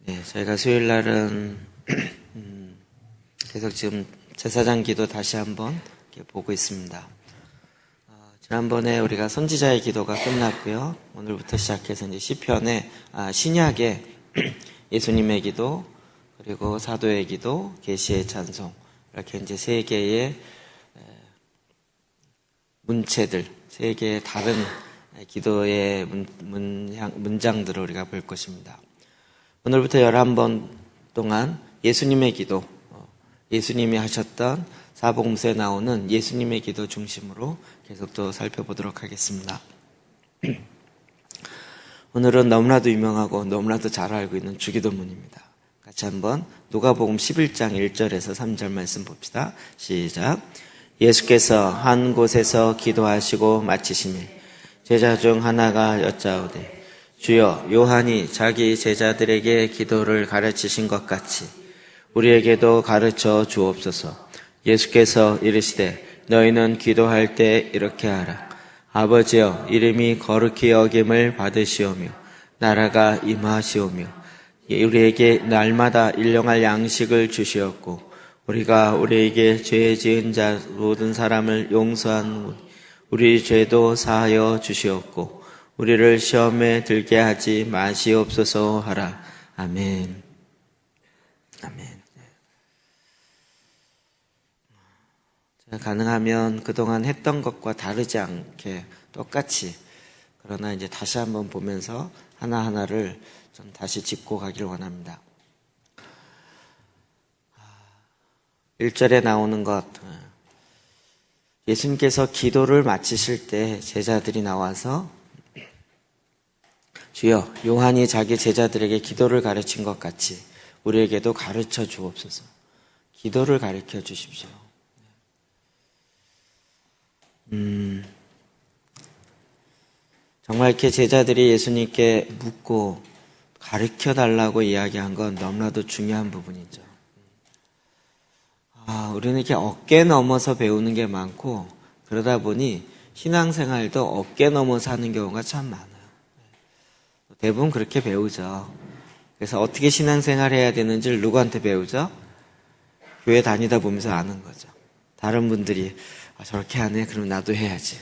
네, 저희가 수요일 날은 계속 지금 제사장 기도 다시 한번 이렇게 보고 있습니다. 지난번에 우리가 선지자의 기도가 끝났고요. 오늘부터 시작해서 이제 시편의 신약의 예수님의 기도, 그리고 사도의 기도, 계시의 찬송, 이렇게 이제 세 개의 문체들, 세 개의 다른 기도의 문장들을 우리가 볼 것입니다. 오늘부터 11번 동안 예수님의 기도, 예수님이 하셨던 사복음서에 나오는 예수님의 기도 중심으로 계속 또 살펴보도록 하겠습니다. 오늘은 너무나도 유명하고 너무나도 잘 알고 있는 주기도문입니다. 같이 한번 누가복음 11장 1절에서 3절 말씀 봅시다. 시작. 예수께서 한 곳에서 기도하시고 마치시매 제자 중 하나가 여짜오되 주여, 요한이 자기 제자들에게 기도를 가르치신 것 같이 우리에게도 가르쳐 주옵소서. 예수께서 이르시되 너희는 기도할 때 이렇게 하라. 아버지여, 이름이 거룩히 여김을 받으시오며 나라가 임하시오며 우리에게 날마다 일용할 양식을 주시옵고 우리가 우리에게 죄 지은 자 모든 사람을 용서한 우리 죄도 사하여 주시옵고 우리를 시험에 들게 하지 마시옵소서 하라. 아멘. 아멘. 가능하면 그동안 했던 것과 다르지 않게 똑같이, 그러나 이제 다시 한번 보면서 하나하나를 좀 다시 짚고 가길 원합니다. 1절에 나오는 것, 예수님께서 기도를 마치실 때 제자들이 나와서 주여, 요한이 자기 제자들에게 기도를 가르친 것 같이 우리에게도 가르쳐 주옵소서. 기도를 가르쳐 주십시오. 정말 이렇게 제자들이 예수님께 묻고 가르쳐 달라고 이야기한 건 너무나도 중요한 부분이죠. 우리는 이렇게 어깨 넘어서 배우는 게 많고 그러다 보니 신앙생활도 어깨 넘어서 하는 경우가 참 많아요. 대부분 그렇게 배우죠. 그래서 어떻게 신앙생활 해야 되는지를 누구한테 배우죠? 교회 다니다 보면서 아는 거죠. 다른 분들이 저렇게 하네? 그럼 나도 해야지.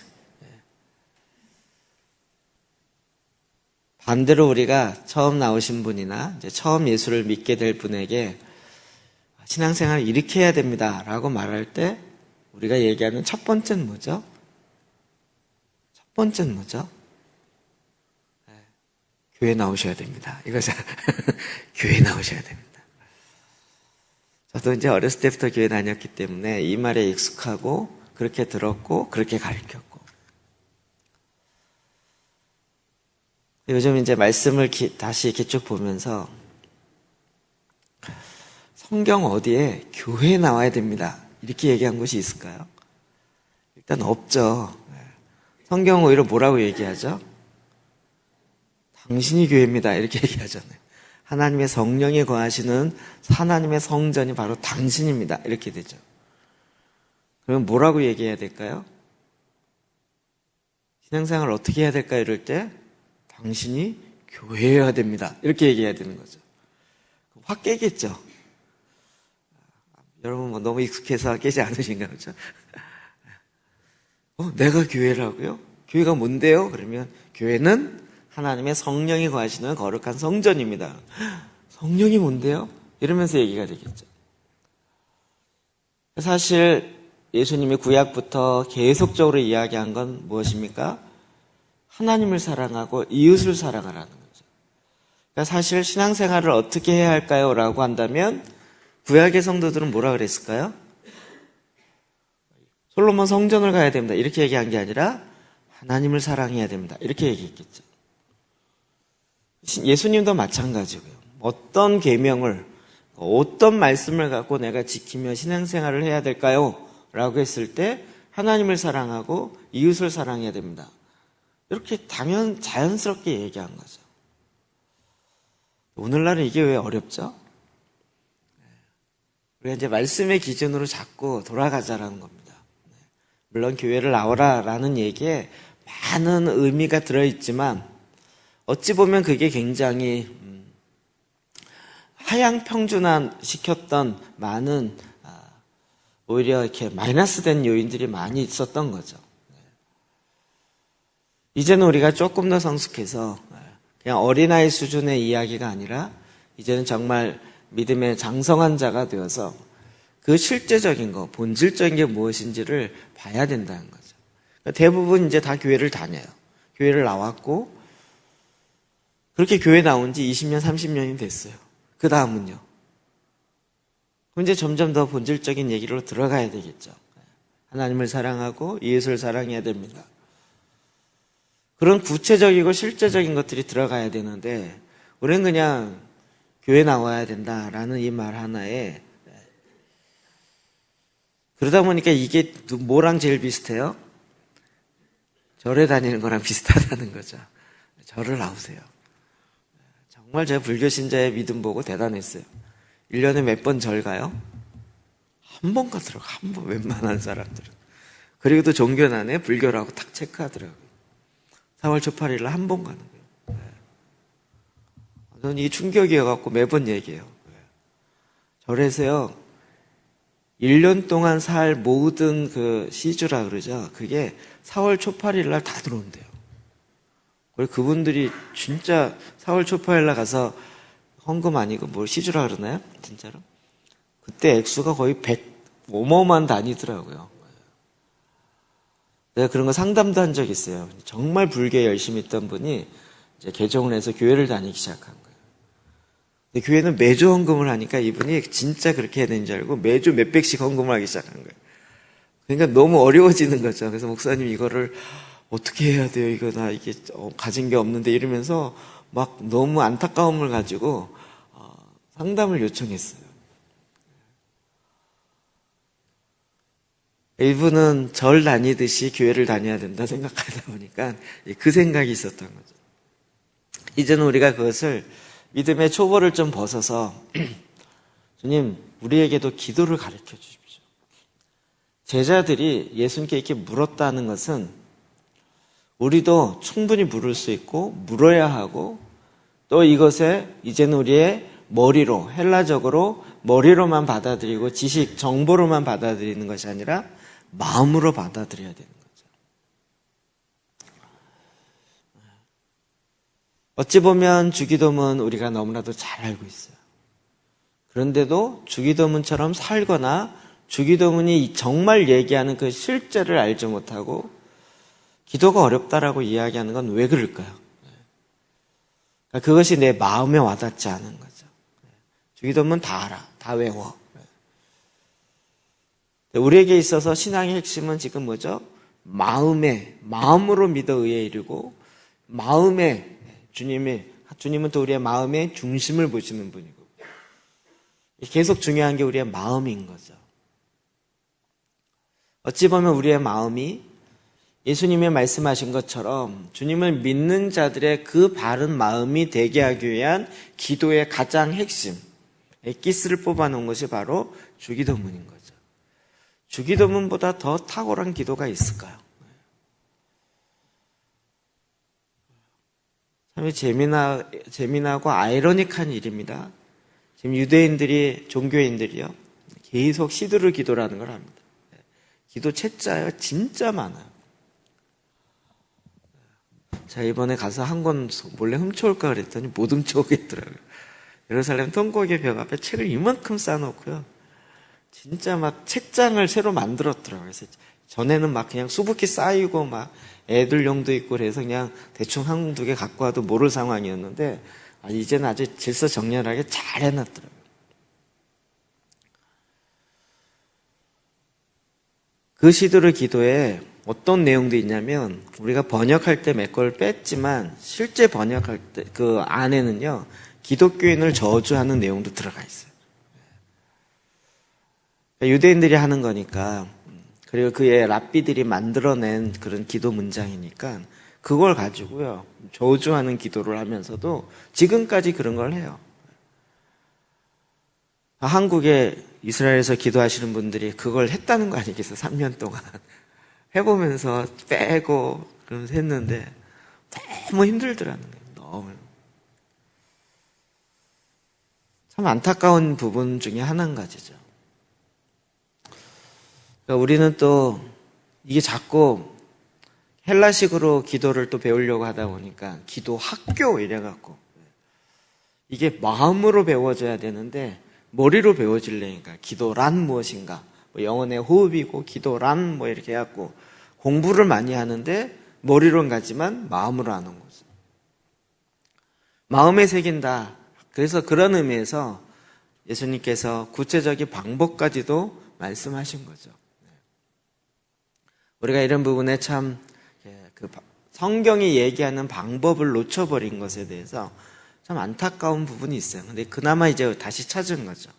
반대로 우리가 처음 나오신 분이나 이제 처음 예수를 믿게 될 분에게 신앙생활을 이렇게 해야 됩니다 라고 말할 때 우리가 얘기하는 첫 번째는 뭐죠? 첫 번째는 뭐죠? 교회 나오셔야 됩니다. 이거죠. 교회 나오셔야 됩니다. 저도 이제 어렸을 때부터 교회 다녔기 때문에 이 말에 익숙하고 그렇게 들었고 그렇게 가르쳤고, 요즘 이제 말씀을 다시 이렇게 쭉 보면서 성경 어디에 교회에 나와야 됩니다 이렇게 얘기한 곳이 있을까요? 일단 없죠. 성경 오히려 뭐라고 얘기하죠? 당신이 교회입니다 이렇게 얘기하잖아요. 하나님의 성령이 거하시는 하나님의 성전이 바로 당신입니다 이렇게 되죠. 그러면 뭐라고 얘기해야 될까요? 신앙생활을 어떻게 해야 될까 이럴 때 당신이 교회여야 됩니다 이렇게 얘기해야 되는 거죠. 확 깨겠죠. 여러분 뭐 너무 익숙해서 깨지 않으신가요? 그렇죠? 내가 교회라고요? 교회가 뭔데요? 그러면 교회는 하나님의 성령이 거하시는 거룩한 성전입니다. 성령이 뭔데요? 이러면서 얘기가 되겠죠. 사실 예수님이 구약부터 계속적으로 이야기한 건 무엇입니까? 하나님을 사랑하고 이웃을 사랑하라는 거죠. 그러니까 사실 신앙생활을 어떻게 해야 할까요? 라고 한다면 구약의 성도들은 뭐라 그랬을까요? 솔로몬 성전을 가야 됩니다 이렇게 얘기한 게 아니라 하나님을 사랑해야 됩니다 이렇게 얘기했겠죠. 예수님도 마찬가지고요. 어떤 계명을, 어떤 말씀을 갖고 내가 지키며 신앙생활을 해야 될까요? 라고 했을 때 하나님을 사랑하고 이웃을 사랑해야 됩니다 이렇게 자연스럽게 얘기한 거죠. 오늘날은 이게 왜 어렵죠? 우리가 이제 말씀의 기준으로 자꾸 돌아가자라는 겁니다. 물론 교회를 나오라라는 얘기에 많은 의미가 들어있지만 어찌 보면 그게 굉장히 하향 평준화 시켰던 많은 오히려 이렇게 마이너스 된 요인들이 많이 있었던 거죠. 이제는 우리가 조금 더 성숙해서 그냥 어린아이 수준의 이야기가 아니라 이제는 정말 믿음의 장성한 자가 되어서 그 실제적인 거, 본질적인 게 무엇인지를 봐야 된다는 거죠. 그러니까 대부분 이제 다 교회를 다녀요. 교회를 나왔고 그렇게 교회 나온 지 20년, 30년이 됐어요. 그 다음은요. 그럼 이제 점점 더 본질적인 얘기로 들어가야 되겠죠. 하나님을 사랑하고 예수를 사랑해야 됩니다. 그런 구체적이고 실제적인 것들이 들어가야 되는데 우리는 그냥 교회 나와야 된다라는 이 말 하나에 그러다 보니까 이게 뭐랑 제일 비슷해요? 절에 다니는 거랑 비슷하다는 거죠. 절을 나오세요. 정말 제가 불교 신자의 믿음 보고 대단했어요. 1년에 몇 번 절 가요? 한 번 가더라고요. 한 번, 웬만한 사람들은. 그리고 또 종교난에 불교라고 딱 체크하더라고요. 4월 초 8일 날 한 번 가는 거예요. 저는 이게 충격이어갖고 매번 얘기해요. 절에서요, 1년 동안 살 모든 그 시주라 그러죠. 그게 4월 초 8일 날 다 들어온대요. 그리고 그분들이 진짜 4월 초 8일 날 가서 헌금 아니고 뭘 시주라 그러나요? 진짜로? 그때 액수가 거의 100, 어마어마한 단위더라고요. 내가 그런 거 상담도 한 적이 있어요. 정말 불교에 열심히 있던 분이 이제 개종을 해서 교회를 다니기 시작한 거예요. 근데 교회는 매주 헌금을 하니까 이분이 진짜 그렇게 해야 되는 줄 알고 매주 몇백씩 헌금을 하기 시작한 거예요. 그러니까 너무 어려워지는 거죠. 그래서 목사님 이거를 어떻게 해야 돼요? 이거 나 이게 가진 게 없는데 이러면서 막 너무 안타까움을 가지고 상담을 요청했어요. 이분은 절 다니듯이 교회를 다녀야 된다 생각하다 보니까 그 생각이 있었던 거죠. 이제는 우리가 그것을 믿음의 초보를 좀 벗어서 주님 우리에게도 기도를 가르쳐 주십시오. 제자들이 예수님께 이렇게 물었다는 것은 우리도 충분히 물을 수 있고 물어야 하고 또 이것에 이제는 우리의 머리로 헬라적으로 머리로만 받아들이고 지식, 정보로만 받아들이는 것이 아니라 마음으로 받아들여야 되는 거죠. 어찌 보면 주기도문 우리가 너무나도 잘 알고 있어요. 그런데도 주기도문처럼 살거나 주기도문이 정말 얘기하는 그 실제를 알지 못하고 기도가 어렵다라고 이야기하는 건 왜 그럴까요? 그것이 내 마음에 와닿지 않은 거죠. 주기도문 다 알아, 다 외워. 우리에게 있어서 신앙의 핵심은 지금 뭐죠? 마음으로 믿어 의에 이르고 마음에 주님은 또 우리의 마음의 중심을 보시는 분이고 계속 중요한 게 우리의 마음인 거죠. 어찌 보면 우리의 마음이 예수님의 말씀하신 것처럼 주님을 믿는 자들의 그 바른 마음이 되게 하기 위한 기도의 가장 핵심, 엑기스를 뽑아놓은 것이 바로 주기도문인 거죠. 주기도문보다 더 탁월한 기도가 있을까요? 참 재미나고 아이러닉한 일입니다. 지금 유대인들이, 종교인들이요, 계속 시드르 기도라는 걸 합니다. 기도 채자요, 진짜 많아요. 자, 이번에 가서 한 권 몰래 훔쳐올까 그랬더니 못 훔쳐오겠더라고요. 예루살렘 통곡의 벽 앞에 책을 이만큼 쌓아놓고요. 진짜 막 책장을 새로 만들었더라고요. 그래서 전에는 막 그냥 수북히 쌓이고 막 애들 용도 있고 그래서 그냥 대충 한 두 개 갖고 와도 모를 상황이었는데 이제는 아주 질서정연하게 잘 해놨더라고요. 그 시도를 기도에 어떤 내용도 있냐면 우리가 번역할 때 몇 걸 뺐지만 실제 번역할 때 그 안에는요 기독교인을 저주하는 내용도 들어가 있어요. 유대인들이 하는 거니까 그리고 그의 랍비들이 만들어낸 그런 기도 문장이니까 그걸 가지고요 저주하는 기도를 하면서도 지금까지 그런 걸 해요. 한국에 이스라엘에서 기도하시는 분들이 그걸 했다는 거 아니겠어요? 3년 동안 해보면서 빼고 그러면서 했는데 너무 힘들더라는 거예요. 너무. 참 안타까운 부분 중에 하나인 가지죠. 그러니까 우리는 또 이게 자꾸 헬라식으로 기도를 또 배우려고 하다 보니까 기도 학교 이래갖고 이게 마음으로 배워져야 되는데 머리로 배워지려니까 기도란 무엇인가, 뭐 영혼의 호흡이고 기도란 뭐 이렇게 해갖고 공부를 많이 하는데 머리로는 가지만 마음으로 하는 거죠. 마음에 새긴다. 그래서 그런 의미에서 예수님께서 구체적인 방법까지도 말씀하신 거죠. 우리가 이런 부분에 참 그 성경이 얘기하는 방법을 놓쳐버린 것에 대해서 참 안타까운 부분이 있어요. 근데 그나마 이제 다시 찾은 거죠.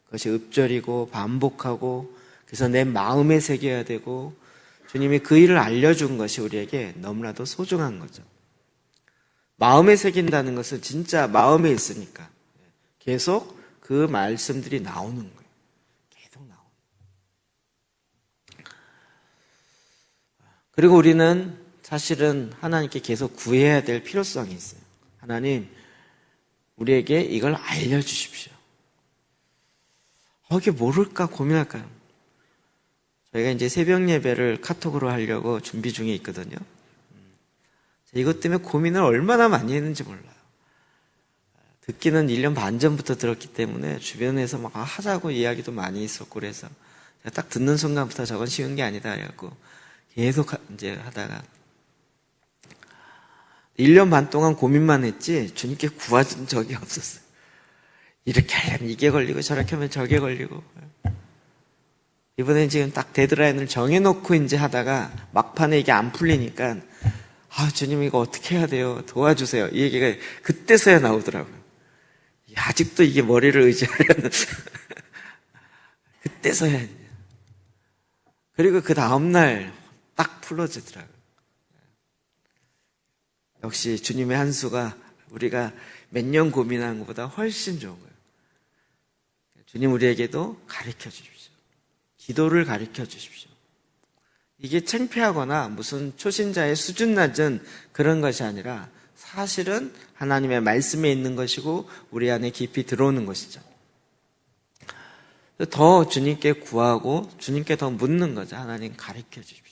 그것이 읍절이고 반복하고 그래서 내 마음에 새겨야 되고 주님이 그 일을 알려준 것이 우리에게 너무나도 소중한 거죠. 마음에 새긴다는 것은 진짜 마음에 있으니까 계속 그 말씀들이 나오는 거예요. 계속 나오는 거예요. 그리고 우리는 사실은 하나님께 계속 구해야 될 필요성이 있어요. 하나님, 우리에게 이걸 알려주십시오. 이게 모를까 고민할까요? 저희가 이제 새벽 예배를 카톡으로 하려고 준비 중에 있거든요. 이것 때문에 고민을 얼마나 많이 했는지 몰라요. 듣기는 1년 반 전부터 들었기 때문에 주변에서 막 하자고 이야기도 많이 있었고 그래서 제가 딱 듣는 순간부터 저건 쉬운 게 아니다 해갖고 계속 이제 하다가 1년 반 동안 고민만 했지 주님께 구하준 적이 없었어요. 이렇게 하려면 이게 걸리고 저렇게 하면 저게 걸리고. 이번엔 지금 딱 데드라인을 정해놓고 이제 하다가 막판에 이게 안 풀리니까 주님 이거 어떻게 해야 돼요? 도와주세요. 이 얘기가 그때서야 나오더라고요. 아직도 이게 머리를 의지하려는 그때서야. 그리고 그 다음날 딱 풀어지더라고요. 역시 주님의 한 수가 우리가 몇 년 고민한 것보다 훨씬 좋은 거예요. 주님 우리에게도 가르쳐 주십시오. 기도를 가르쳐 주십시오. 이게 창피하거나 무슨 초신자의 수준 낮은 그런 것이 아니라 사실은 하나님의 말씀에 있는 것이고 우리 안에 깊이 들어오는 것이죠. 더 주님께 구하고 주님께 더 묻는 거죠. 하나님 가르쳐 주십시오.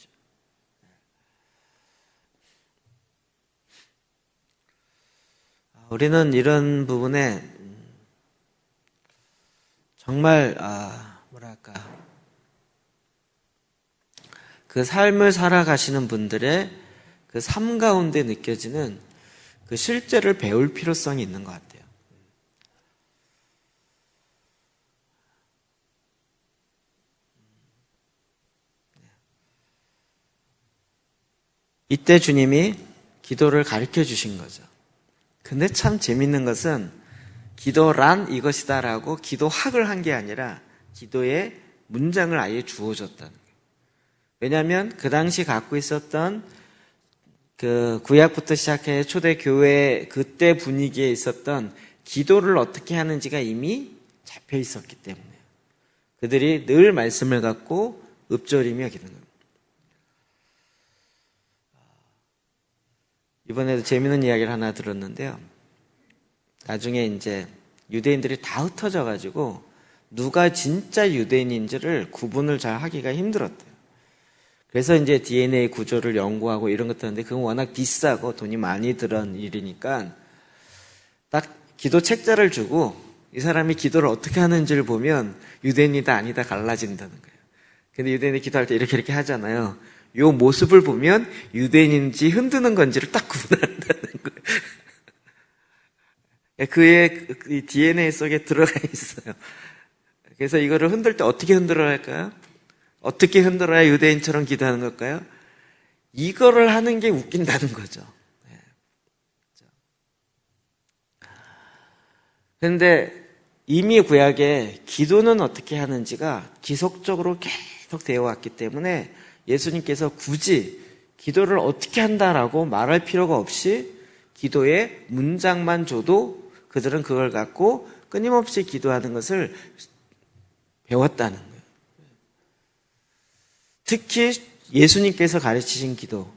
우리는 이런 부분에 정말 뭐랄까 그 삶을 살아가시는 분들의 그 삶 가운데 느껴지는 그 실제를 배울 필요성이 있는 것 같아요. 이때 주님이 기도를 가르쳐 주신 거죠. 근데 참 재밌는 것은 기도란 이것이다라고 기도학을 한 게 아니라 기도의 문장을 아예 주어줬다는 거예요. 왜냐하면 그 당시 갖고 있었던 그 구약부터 시작해 초대교회 그때 분위기에 있었던 기도를 어떻게 하는지가 이미 잡혀 있었기 때문에 그들이 늘 말씀을 갖고 읊조리며 기도하는 거예요. 이번에도 재미있는 이야기를 하나 들었는데요. 나중에 이제 유대인들이 다 흩어져 가지고 누가 진짜 유대인인지를 구분을 잘 하기가 힘들었대요. 그래서 이제 DNA 구조를 연구하고 이런 것도 하는데 그건 워낙 비싸고 돈이 많이 들은 일이니까 딱 기도 책자를 주고 이 사람이 기도를 어떻게 하는지를 보면 유대인이다 아니다 갈라진다는 거예요. 근데 유대인이 기도할 때 이렇게 하잖아요. 요 모습을 보면 유대인인지 흔드는 건지를 딱 구분한다는 거예요. 그의 DNA 속에 들어가 있어요. 그래서 이거를 흔들 때 어떻게 흔들어야 할까요? 어떻게 흔들어야 유대인처럼 기도하는 걸까요? 이거를 하는 게 웃긴다는 거죠. 그런데 이미 구약에 기도는 어떻게 하는지가 기속적으로 계속 되어 왔기 때문에 예수님께서 굳이 기도를 어떻게 한다라고 말할 필요가 없이 기도의 문장만 줘도 그들은 그걸 갖고 끊임없이 기도하는 것을 배웠다는 거예요. 특히 예수님께서 가르치신 기도,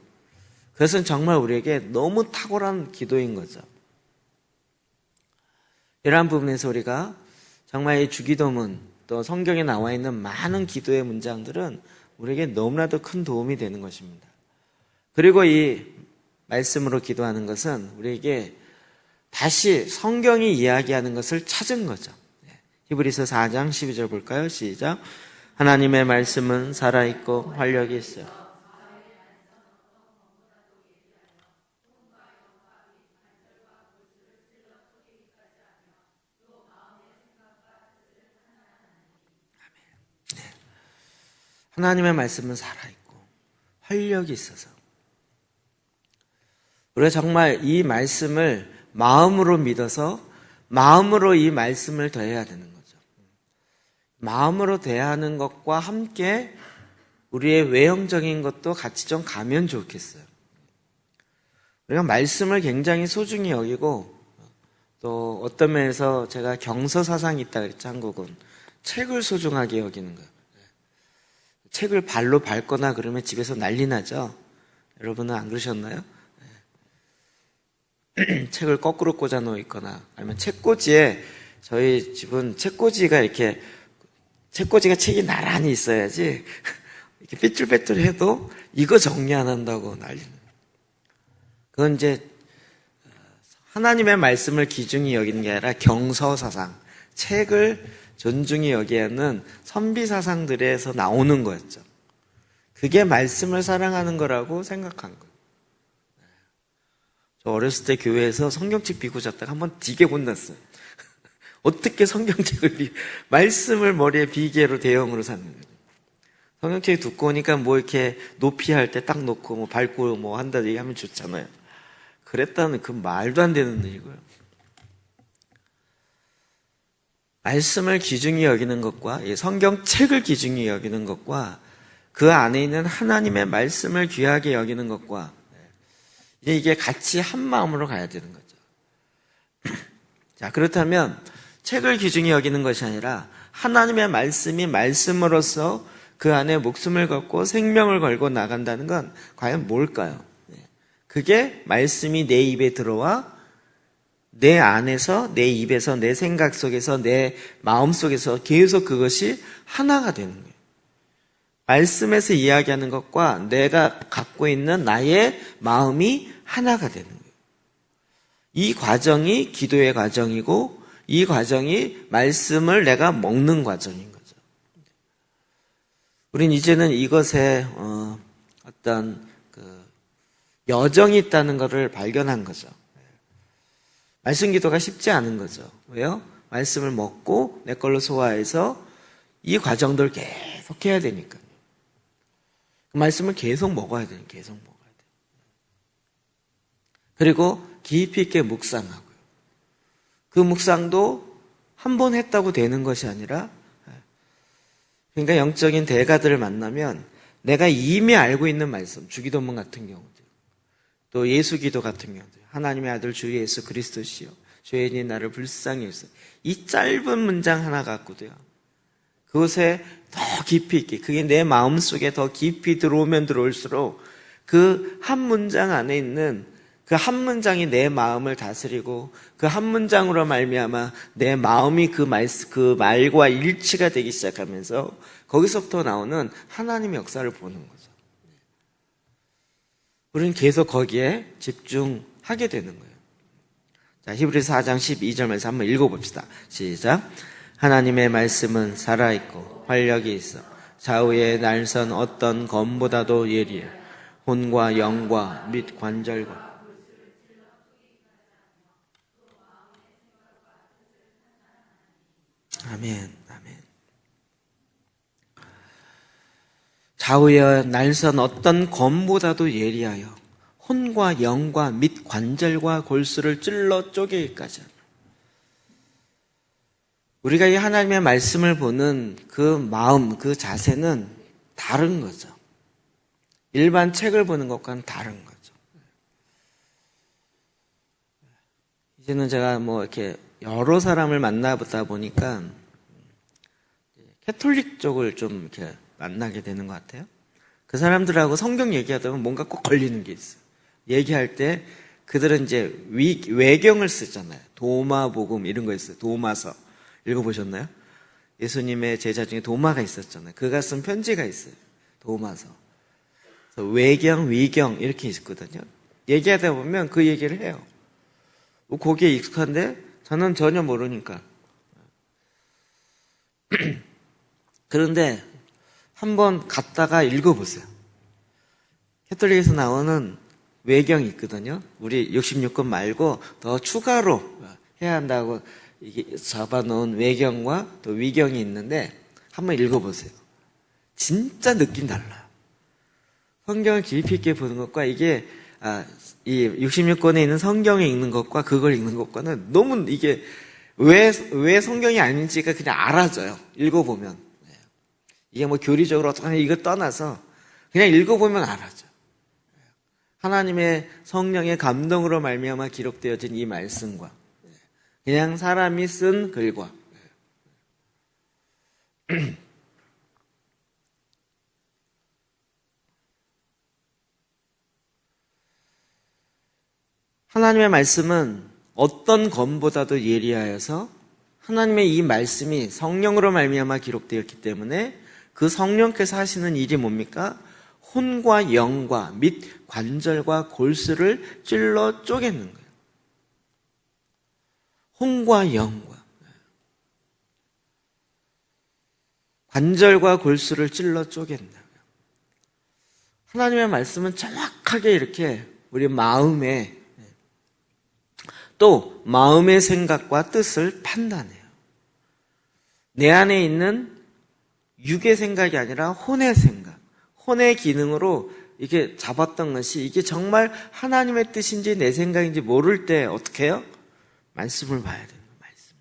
그것은 정말 우리에게 너무 탁월한 기도인 거죠. 이러한 부분에서 우리가 정말 이 주기도문 또 성경에 나와 있는 많은 기도의 문장들은 우리에게 너무나도 큰 도움이 되는 것입니다. 그리고 이 말씀으로 기도하는 것은 우리에게 다시 성경이 이야기하는 것을 찾은 거죠. 히브리서 4장 12절 볼까요? 시작. 하나님의 말씀은 살아있고 활력이 있어요. 하나님의 말씀은 살아있고 활력이 있어서 우리가 정말 이 말씀을 마음으로 믿어서 마음으로 이 말씀을 대해야 되는 거죠. 마음으로 대하는 것과 함께 우리의 외형적인 것도 같이 좀 가면 좋겠어요. 우리가 말씀을 굉장히 소중히 여기고 또 어떤 면에서 제가 경서사상이 있다 그랬죠. 한국은 책을 소중하게 여기는 거예요. 책을 발로 밟거나 그러면 집에서 난리 나죠. 여러분은 안 그러셨나요? 책을 거꾸로 꽂아 놓고 있거나 아니면 책꽂이에 저희 집은 책꽂이가 이렇게 책꽂이가 책이 나란히 있어야지 이렇게 삐뚤빼뚤해도 이거 정리 안 한다고 난리는. 그건 이제 하나님의 말씀을 기준히 여기는 게 아니라 경서사상, 책을 존중히 여기에는 선비사상들에서 나오는 거였죠. 그게 말씀을 사랑하는 거라고 생각한 거예요. 저 어렸을 때 교회에서 성경책 비고 잤다가 한번 되게 혼났어요. 어떻게 성경책을 말씀을 머리에 비계로 대형으로 샀는 거예요. 성경책이 두꺼우니까 뭐 이렇게 높이 할 때 딱 놓고 뭐 밟고 뭐 한다 얘기하면 좋잖아요. 그랬다는 그 말도 안 되는 일이고요. 말씀을 기준히 여기는 것과 성경책을 기준히 여기는 것과 그 안에 있는 하나님의 말씀을 귀하게 여기는 것과 이게 같이 한 마음으로 가야 되는 거죠. 자, 그렇다면 책을 기준히 여기는 것이 아니라 하나님의 말씀이 말씀으로서 그 안에 목숨을 걸고 생명을 걸고 나간다는 건 과연 뭘까요? 그게 말씀이 내 입에 들어와 내 안에서 내 입에서 내 생각 속에서 내 마음 속에서 계속 그것이 하나가 되는 거예요. 말씀에서 이야기하는 것과 내가 갖고 있는 나의 마음이 하나가 되는 거예요. 이 과정이 기도의 과정이고 이 과정이 말씀을 내가 먹는 과정인 거죠. 우린 이제는 이것에 어떤 여정이 있다는 것을 발견한 거죠. 말씀 기도가 쉽지 않은 거죠. 왜요? 말씀을 먹고 내 걸로 소화해서 이 과정들을 계속 해야 되니까요. 그 말씀을 계속 먹어야 돼요. 계속 먹어야 돼요. 그리고 깊이 있게 묵상하고요. 그 묵상도 한 번 했다고 되는 것이 아니라 그러니까 영적인 대가들을 만나면 내가 이미 알고 있는 말씀, 주기도문 같은 경우도 또 예수기도 같은 경우도 하나님의 아들 주 예수 그리스도시요 죄인이 나를 불쌍히 여기소서 이 짧은 문장 하나 갖고도요. 그것에 더 깊이 있게 그게 내 마음속에 더 깊이 들어오면 들어올수록 그 한 문장 안에 있는 그 한 문장이 내 마음을 다스리고 그 한 문장으로 말미암아 내 마음이 그 말과 일치가 되기 시작하면서 거기서부터 나오는 하나님의 역사를 보는 거죠. 우리는 계속 거기에 집중하게 되는 거예요. 자, 히브리서 4장 12절 말씀 한번 읽어봅시다. 시작. 하나님의 말씀은 살아있고 활력이 있어 좌우의 날선 어떤 검보다도 예리해 혼과 영과 및 관절과 아멘, 아멘. 좌우의 날선 어떤 검보다도 예리하여 혼과 영과 및 관절과 골수를 찔러 쪼개기까지. 우리가 이 하나님의 말씀을 보는 그 마음, 그 자세는 다른 거죠. 일반 책을 보는 것과는 다른 거죠. 이제는 제가 뭐 이렇게 여러 사람을 만나보다 보니까 캐톨릭 쪽을 좀 이렇게 만나게 되는 것 같아요. 그 사람들하고 성경 얘기하다 보면 뭔가 꼭 걸리는 게 있어요. 얘기할 때 그들은 이제 외경을 쓰잖아요. 도마복음 이런 거 있어요. 도마서. 읽어보셨나요? 예수님의 제자 중에 도마가 있었잖아요. 그가 쓴 편지가 있어요. 도마서. 외경, 위경 이렇게 있거든요. 얘기하다 보면 그 얘기를 해요. 거기에 익숙한데 저는 전혀 모르니까. 그런데 한번 갔다가 읽어보세요. 캐톨릭에서 나오는 외경이 있거든요. 우리 66권 말고 더 추가로 해야 한다고 이게 잡아놓은 외경과 또 위경이 있는데 한번 읽어보세요. 진짜 느낌 달라요. 성경을 깊이 있게 보는 것과 이게 이 66권에 있는 성경에 읽는 것과 그걸 읽는 것과는 너무 이게 왜 성경이 아닌지가 그냥 알아져요. 읽어보면. 이게 뭐 교리적으로 어떻게 이거 떠나서 그냥 읽어보면 알아져. 하나님의 성령의 감동으로 말미암아 기록되어진 이 말씀과 그냥 사람이 쓴 글과 하나님의 말씀은 어떤 검보다도 예리하여서 하나님의 이 말씀이 성령으로 말미암아 기록되었기 때문에 그 성령께서 하시는 일이 뭡니까? 혼과 영과 및 관절과 골수를 찔러 쪼개는 거예요. 혼과 영과 관절과 골수를 찔러 쪼갠다고요. 하나님의 말씀은 정확하게 이렇게 우리 마음에 또 마음의 생각과 뜻을 판단해요. 내 안에 있는 육의 생각이 아니라 혼의 생각, 혼의 기능으로 이게 잡았던 것이 이게 정말 하나님의 뜻인지 내 생각인지 모를 때 어떻게 해요? 말씀을 봐야 돼요. 말씀.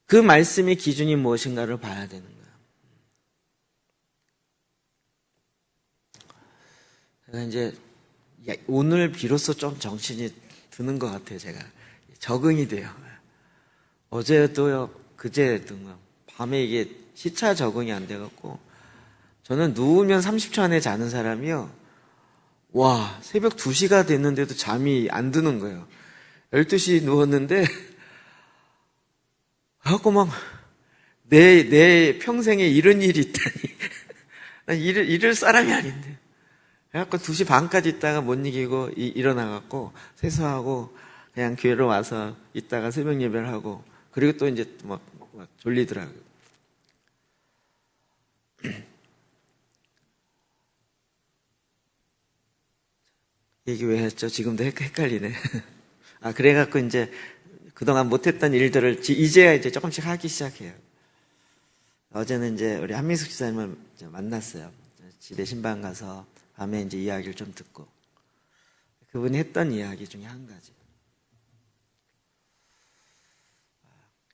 그 말씀의 기준이 무엇인가를 봐야 되는 거예요. 제가 이제 오늘 비로소 좀 정신이 드는 것 같아요. 제가 적응이 돼요. 어제도요, 그제도 밤에 이게 시차 적응이 안 돼갖고 저는 누우면 30초 안에 자는 사람이요. 와, 새벽 2시가 됐는데도 잠이 안 드는 거예요. 12시 누웠는데 하고 막 내 평생에 이런 일이 있다니. 난 이럴 사람이 아닌데. 그래갖고 2시 반까지 있다가 못 이기고 일어나갖고 세수하고 그냥 교회로 와서 있다가 새벽 예배를 하고 그리고 또 이제 막 졸리더라고요. 얘기 왜 했죠? 지금도 헷갈리네. 그래갖고 이제 그동안 못했던 일들을 이제야 이제 조금씩 하기 시작해요. 어제는 이제 우리 한민숙 지사님을 만났어요. 집에 신방 가서 밤에 이제 이야기를 좀 듣고 그분이 했던 이야기 중에 한 가지.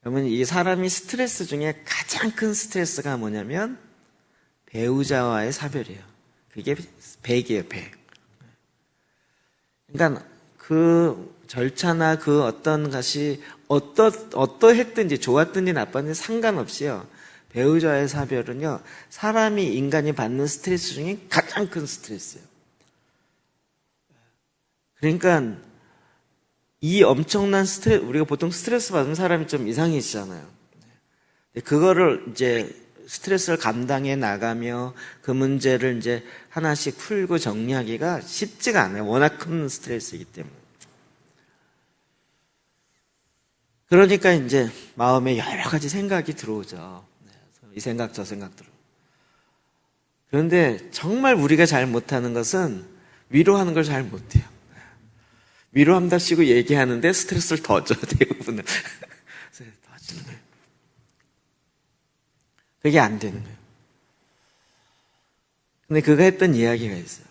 여러분, 이 사람이 스트레스 중에 가장 큰 스트레스가 뭐냐면 배우자와의 사별이에요. 그게 백이에요, 백. 그러니까 그 절차나 그 어떤 것이 어떠했든지 좋았든지 나빴든지 상관없이요. 배우자의 사별은요, 사람이 인간이 받는 스트레스 중에 가장 큰 스트레스예요. 그러니까 이 엄청난 스트레스, 우리가 보통 스트레스 받은 사람이 좀 이상해지잖아요. 그거를 이제 스트레스를 감당해 나가며 그 문제를 이제 하나씩 풀고 정리하기가 쉽지가 않아요. 워낙 큰 스트레스이기 때문에. 그러니까 이제 마음에 여러 가지 생각이 들어오죠. 이 생각 저 생각 들어. 그런데 정말 우리가 잘 못하는 것은 위로하는 걸 잘 못해요. 위로한답시고 얘기하는데 스트레스를 더 줘요, 대부분은. 더 주는 거예요. 그게 안 되는 거예요. 근데 그가 했던 이야기가 있어요.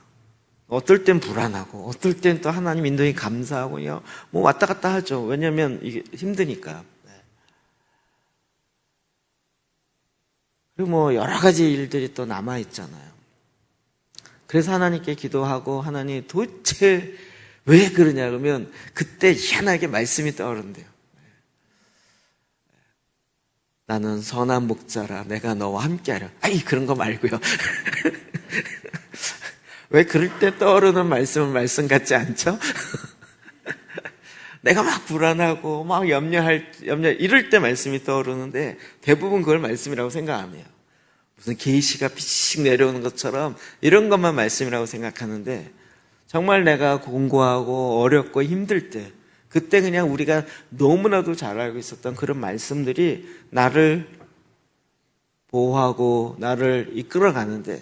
어떨 땐 불안하고, 어떨 땐 또 하나님 인도에 감사하고요. 뭐 왔다 갔다 하죠. 왜냐면 이게 힘드니까. 그리고 뭐 여러 가지 일들이 또 남아있잖아요. 그래서 하나님께 기도하고 하나님 도대체 왜 그러냐 그러면 그때 희한하게 말씀이 떠오른대요. 나는 선한 목자라 내가 너와 함께하려. 아이 그런 거 말고요. 왜 그럴 때 떠오르는 말씀은 말씀 같지 않죠? 내가 막 불안하고 막 염려 이럴 때 말씀이 떠오르는데 대부분 그걸 말씀이라고 생각 안 해요. 무슨 계시가 비씩 내려오는 것처럼 이런 것만 말씀이라고 생각하는데 정말 내가 공고하고 어렵고 힘들 때 그때 그냥 우리가 너무나도 잘 알고 있었던 그런 말씀들이 나를 보호하고 나를 이끌어 가는데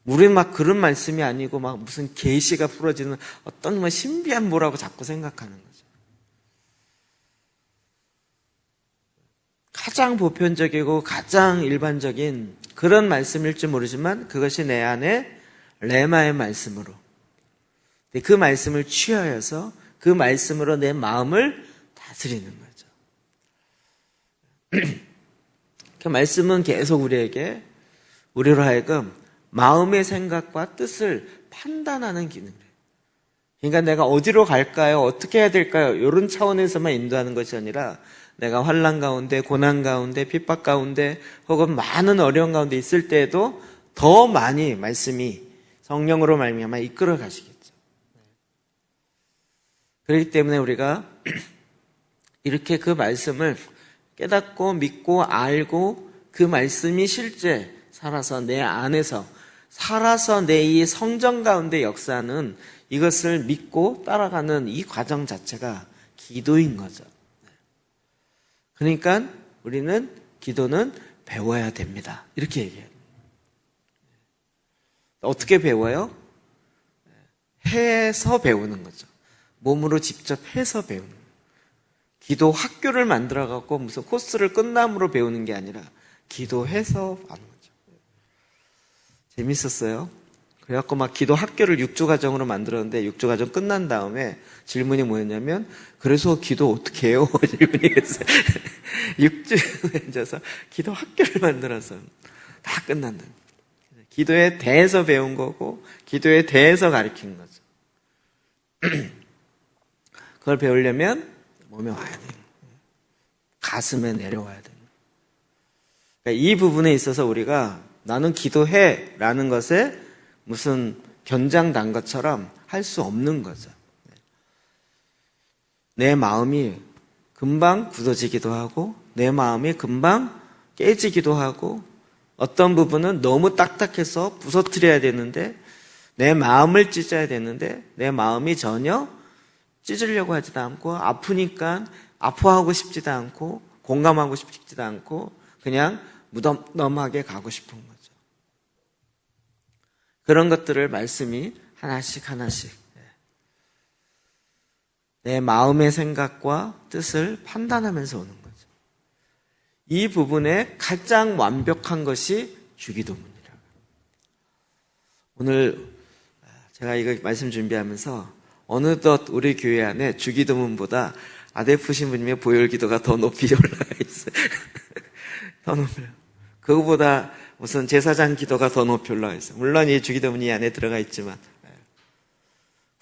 우리는 막 그런 말씀이 아니고 막 무슨 계시가 풀어지는 어떤 뭐 신비한 뭐라고 자꾸 생각하는 거죠. 가장 보편적이고 가장 일반적인 그런 말씀일지 모르지만 그것이 내 안에 레마의 말씀으로 그 말씀을 취하여서 그 말씀으로 내 마음을 다스리는 거죠. 그 말씀은 계속 우리로 하여금 마음의 생각과 뜻을 판단하는 기능을 해요. 그러니까 내가 어디로 갈까요? 어떻게 해야 될까요? 이런 차원에서만 인도하는 것이 아니라 내가 환난 가운데, 고난 가운데, 핍박 가운데 혹은 많은 어려움 가운데 있을 때에도 더 많이 말씀이 성령으로 말미암아 이끌어 가시겠죠. 그렇기 때문에 우리가 이렇게 그 말씀을 깨닫고 믿고 알고 그 말씀이 실제 살아서 내 안에서 살아서 내 이 성정 가운데 역사하는 이것을 믿고 따라가는 이 과정 자체가 기도인 거죠. 그러니까 우리는 기도는 배워야 됩니다. 이렇게 얘기해요. 어떻게 배워요? 해서 배우는 거죠. 몸으로 직접 해서 배우는 거예요. 기도 학교를 만들어갖고 무슨 코스를 끝남으로 배우는 게 아니라 기도해서 하는 거죠. 재밌었어요. 그래갖고 막 기도 학교를 6주 과정으로 만들었는데 6주 과정 끝난 다음에 질문이 뭐였냐면 그래서 기도 어떻게 해요? 질문이 있어요. 6주 앉아서 기도 학교를 만들어서 다 끝난다. 기도에 대해서 배운 거고 기도에 대해서 가르친 거죠. 그걸 배우려면 몸에 와야 돼요. 가슴에 내려와야 돼요. 그러니까 이 부분에 있어서 우리가 나는 기도해 라는 것에 무슨 견장단 것처럼 할 수 없는 거죠. 내 마음이 금방 굳어지기도 하고 내 마음이 금방 깨지기도 하고 어떤 부분은 너무 딱딱해서 부서뜨려야 되는데 내 마음을 찢어야 되는데 내 마음이 전혀 찢으려고 하지도 않고 아프니까 아파하고 싶지도 않고 공감하고 싶지도 않고 그냥 무덤덤하게 가고 싶은 거죠. 그런 것들을 말씀이 하나씩 내 마음의 생각과 뜻을 판단하면서 오는 거죠. 이 부분에 가장 완벽한 것이 주기도문이라고. 오늘 제가 이거 말씀 준비하면서 어느덧 우리 교회 안에 주기도문보다 아데프신 분님의 보혈기도가 더 높이 올라가 있어요. 더 높이. 그거보다 무슨 제사장 기도가 더 높이 올라가 있어요. 물론 이 주기도문이 이 안에 들어가 있지만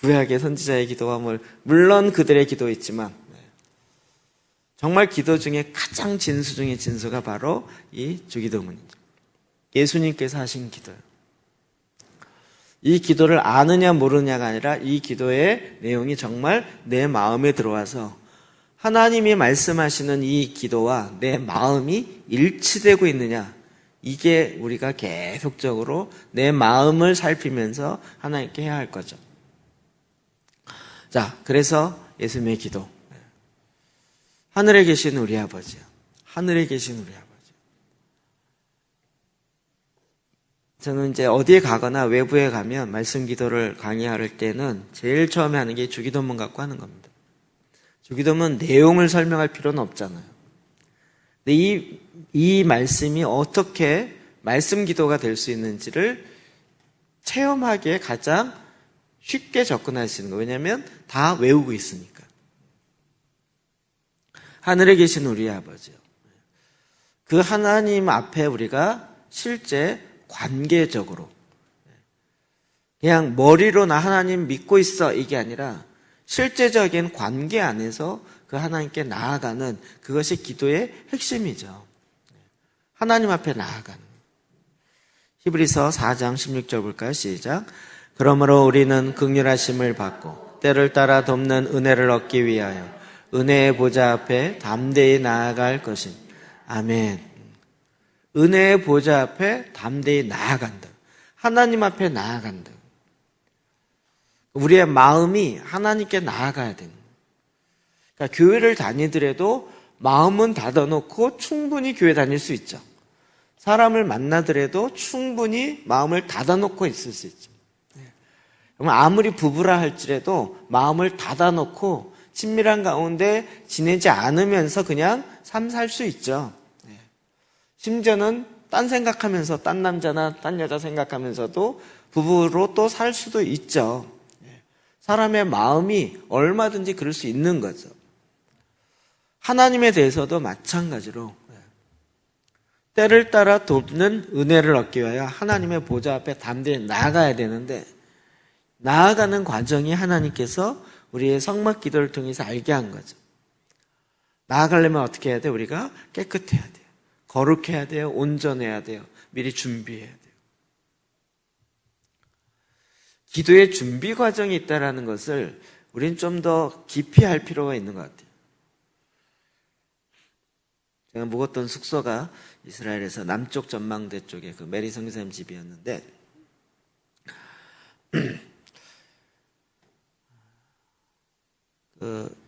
구약의 선지자의 기도와 물론 그들의 기도 있지만 정말 기도 중에 가장 진수 중의 진수가 바로 이 주기도문이죠. 예수님께서 하신 기도예요. 이 기도를 아느냐 모르느냐가 아니라 이 기도의 내용이 정말 내 마음에 들어와서 하나님이 말씀하시는 이 기도와 내 마음이 일치되고 있느냐, 이게 우리가 계속적으로 내 마음을 살피면서 하나님께 해야 할 거죠. 자, 그래서 예수님의 기도. 하늘에 계신 우리 아버지요. 하늘에 계신 우리 아버지. 저는 이제 어디에 가거나 외부에 가면 말씀 기도를 강의할 때는 제일 처음에 하는 게 주기도문 갖고 하는 겁니다. 주기도문 내용을 설명할 필요는 없잖아요. 근데 이 말씀이 어떻게 말씀 기도가 될 수 있는지를 체험하기에 가장 쉽게 접근할 수 있는 거예요. 왜냐하면 다 외우고 있으니까. 하늘에 계신 우리 아버지요. 그 하나님 앞에 우리가 실제 관계적으로 그냥 머리로 나 하나님 믿고 있어 이게 아니라 실제적인 관계 안에서 그 하나님께 나아가는 그것이 기도의 핵심이죠. 하나님 앞에 나아가는. 히브리서 4장 16절 볼까요? 시작. 그러므로 우리는 긍휼하심을 받고 때를 따라 돕는 은혜를 얻기 위하여 은혜의 보좌 앞에 담대히 나아갈 것입니다. 아멘. 은혜의 보좌 앞에 담대히 나아간다. 하나님 앞에 나아간다. 우리의 마음이 하나님께 나아가야 됩니다. 그러니까 교회를 다니더라도 마음은 닫아놓고 충분히 교회 다닐 수 있죠. 사람을 만나더라도 충분히 마음을 닫아놓고 있을 수 있죠. 아무리 부부라 할지라도 마음을 닫아놓고 친밀한 가운데 지내지 않으면서 그냥 삶 살 수 있죠. 심지어는 딴 생각하면서 딴 남자나 딴 여자 생각하면서도 부부로 또 살 수도 있죠. 사람의 마음이 얼마든지 그럴 수 있는 거죠. 하나님에 대해서도 마찬가지로 때를 따라 돕는 은혜를 얻기 위하여 하나님의 보좌 앞에 담대히 나아가야 되는데 나아가는 과정이 하나님께서 우리의 성막 기도를 통해서 알게 한 거죠. 나아가려면 어떻게 해야 돼요? 우리가 깨끗해야 돼요. 거룩해야 돼요. 온전해야 돼요. 미리 준비해야 돼요. 기도의 준비 과정이 있다는 것을 우리는 좀 더 깊이 할 필요가 있는 것 같아요. 제가 묵었던 숙소가 이스라엘에서 남쪽 전망대 쪽에 그 메리 선교사님 집이었는데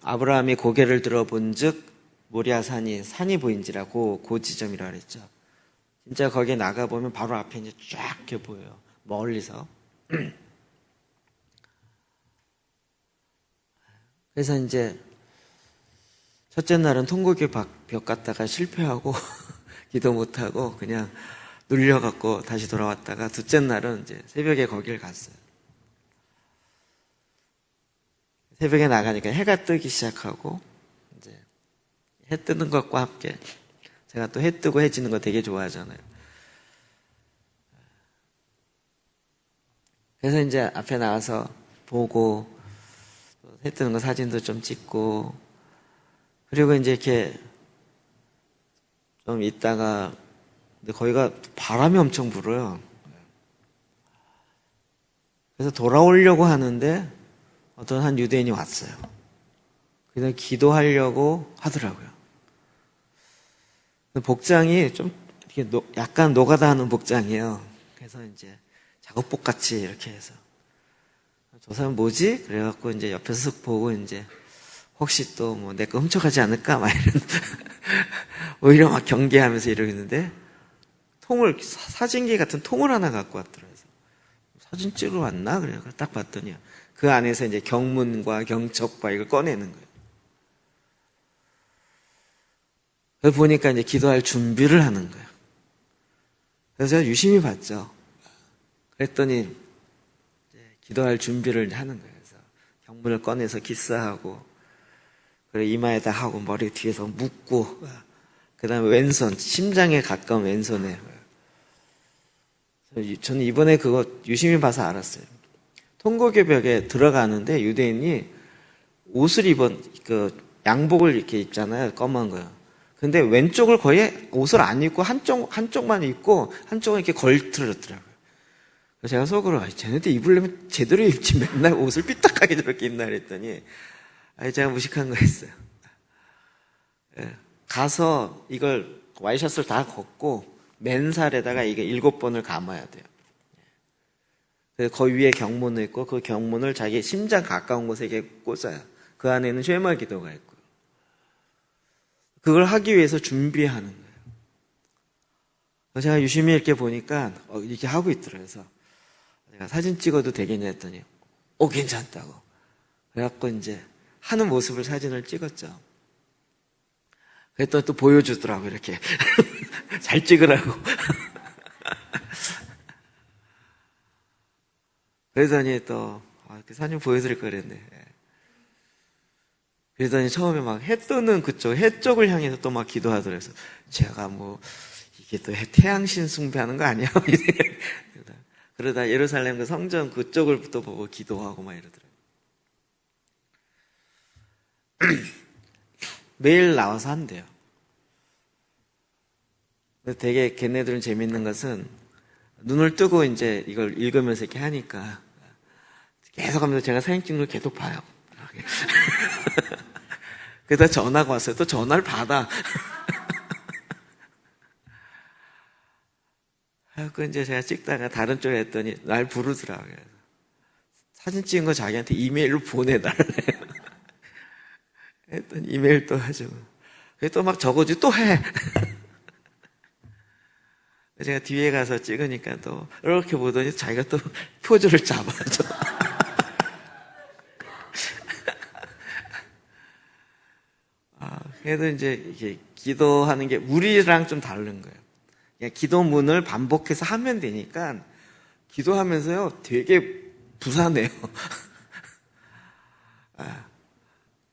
아브라함이 고개를 들어본 즉 모리아 산이 보인지라 그 지점이라 그랬죠. 진짜 거기에 나가보면 바로 앞에 이제 쫙 이렇게 보여요. 멀리서. 그래서 이제 첫째 날은 통곡의 벽 갔다가 실패하고 기도 못하고 그냥 눌려갖고 다시 돌아왔다가 둘째 날은 이제 새벽에 거길 갔어요. 새벽에 나가니까 해가 뜨기 시작하고 이제 해 뜨는 것과 함께 제가 또 해 뜨고 해 지는 거 되게 좋아하잖아요. 그래서 이제 앞에 나가서 보고 해 뜨는 거 사진도 좀 찍고 그리고 이제 이렇게 좀 있다가 근데 거기가 바람이 엄청 불어요. 그래서 돌아오려고 하는데 어떤 한 유대인이 왔어요. 그냥 기도하려고 하더라고요. 복장이 좀 이렇게 약간 노가다 하는 복장이에요. 그래서 이제 작업복 같이 이렇게 해서 저 사람 뭐지? 그래갖고 이제 옆에서 쓱 보고 이제 혹시 또 뭐 내 거 훔쳐가지 않을까? 막 이런 오히려 막 경계하면서 이러고 있는데 사진기 같은 통을 하나 갖고 왔더라고요. 사진 찍으러 왔나? 그래서 딱 봤더니 그 안에서 이제 경문과 경첩과 이걸 꺼내는 거예요. 그래서 보니까 이제 기도할 준비를 하는 거예요. 그래서 제가 유심히 봤죠. 그랬더니 이제 기도할 준비를 하는 거예요. 그래서 경문을 꺼내서 키스하고, 그리고 이마에다 하고, 머리 뒤에서 묶고, 그 다음에 왼손, 심장에 가까운 왼손에. 저는 이번에 그거 유심히 봐서 알았어요. 통곡의 벽에 들어가는데 유대인이 옷을 양복을 이렇게 입잖아요. 검은 거요. 근데 왼쪽을 거의 옷을 안 입고 한쪽만 입고 한쪽은 이렇게 걸트렸더라고요. 그래서 제가 속으로 쟤네들 입으려면 제대로 입지 맨날 옷을 삐딱하게 저렇게 입나 그랬더니 제가 무식한 거였어요. 가서 이걸 와이셔츠를 다 걷고 맨살에다가 이게 7번을 감아야 돼요. 그래서 거기 위에 경문을 있고 그 경문을 자기 심장 가까운 곳에 이렇게 꽂아요. 그 안에는 쉐마 기도가 있고 그걸 하기 위해서 준비하는 거예요. 제가 유심히 이렇게 보니까 이렇게 하고 있더라고요. 그래서 제가 사진 찍어도 되겠냐 했더니 괜찮다고. 그래갖고 이제 하는 모습을 사진을 찍었죠. 그랬더니 또 보여주더라고요. 이렇게 잘 찍으라고. 그러더니 또 그 사진 보여드릴 거 그랬네. 그러더니 처음에 막 해 뜨는 해 쪽을 향해서 또 막 기도하더라고요. 그래서 제가 이게 또 태양신 숭배하는 거 아니야? 그러다 예루살렘 그 성전 그쪽을 또 보고 기도하고 막 이러더라고요. 매일 나와서 한대요. 되게 걔네들은 재밌는 것은 눈을 뜨고 이제 이걸 읽으면서 이렇게 하니까 계속 하면서 제가 사진 찍는 걸 계속 봐요. 그러다 전화가 왔어요. 또 전화를 받아. 그 이제 제가 찍다가 다른 쪽에 했더니 날 부르더라고요. 사진 찍은 거 자기한테 이메일로 보내달래요. 했더니 이메일 또 하죠. 또 막 적어주고 또 해. 제가 뒤에 가서 찍으니까 또 이렇게 보더니 자기가 또 포즈를 잡아줘. 그래도 이제 이게 기도하는 게 우리랑 좀 다른 거예요. 그냥 기도문을 반복해서 하면 되니까 기도하면서요 되게 부산해요.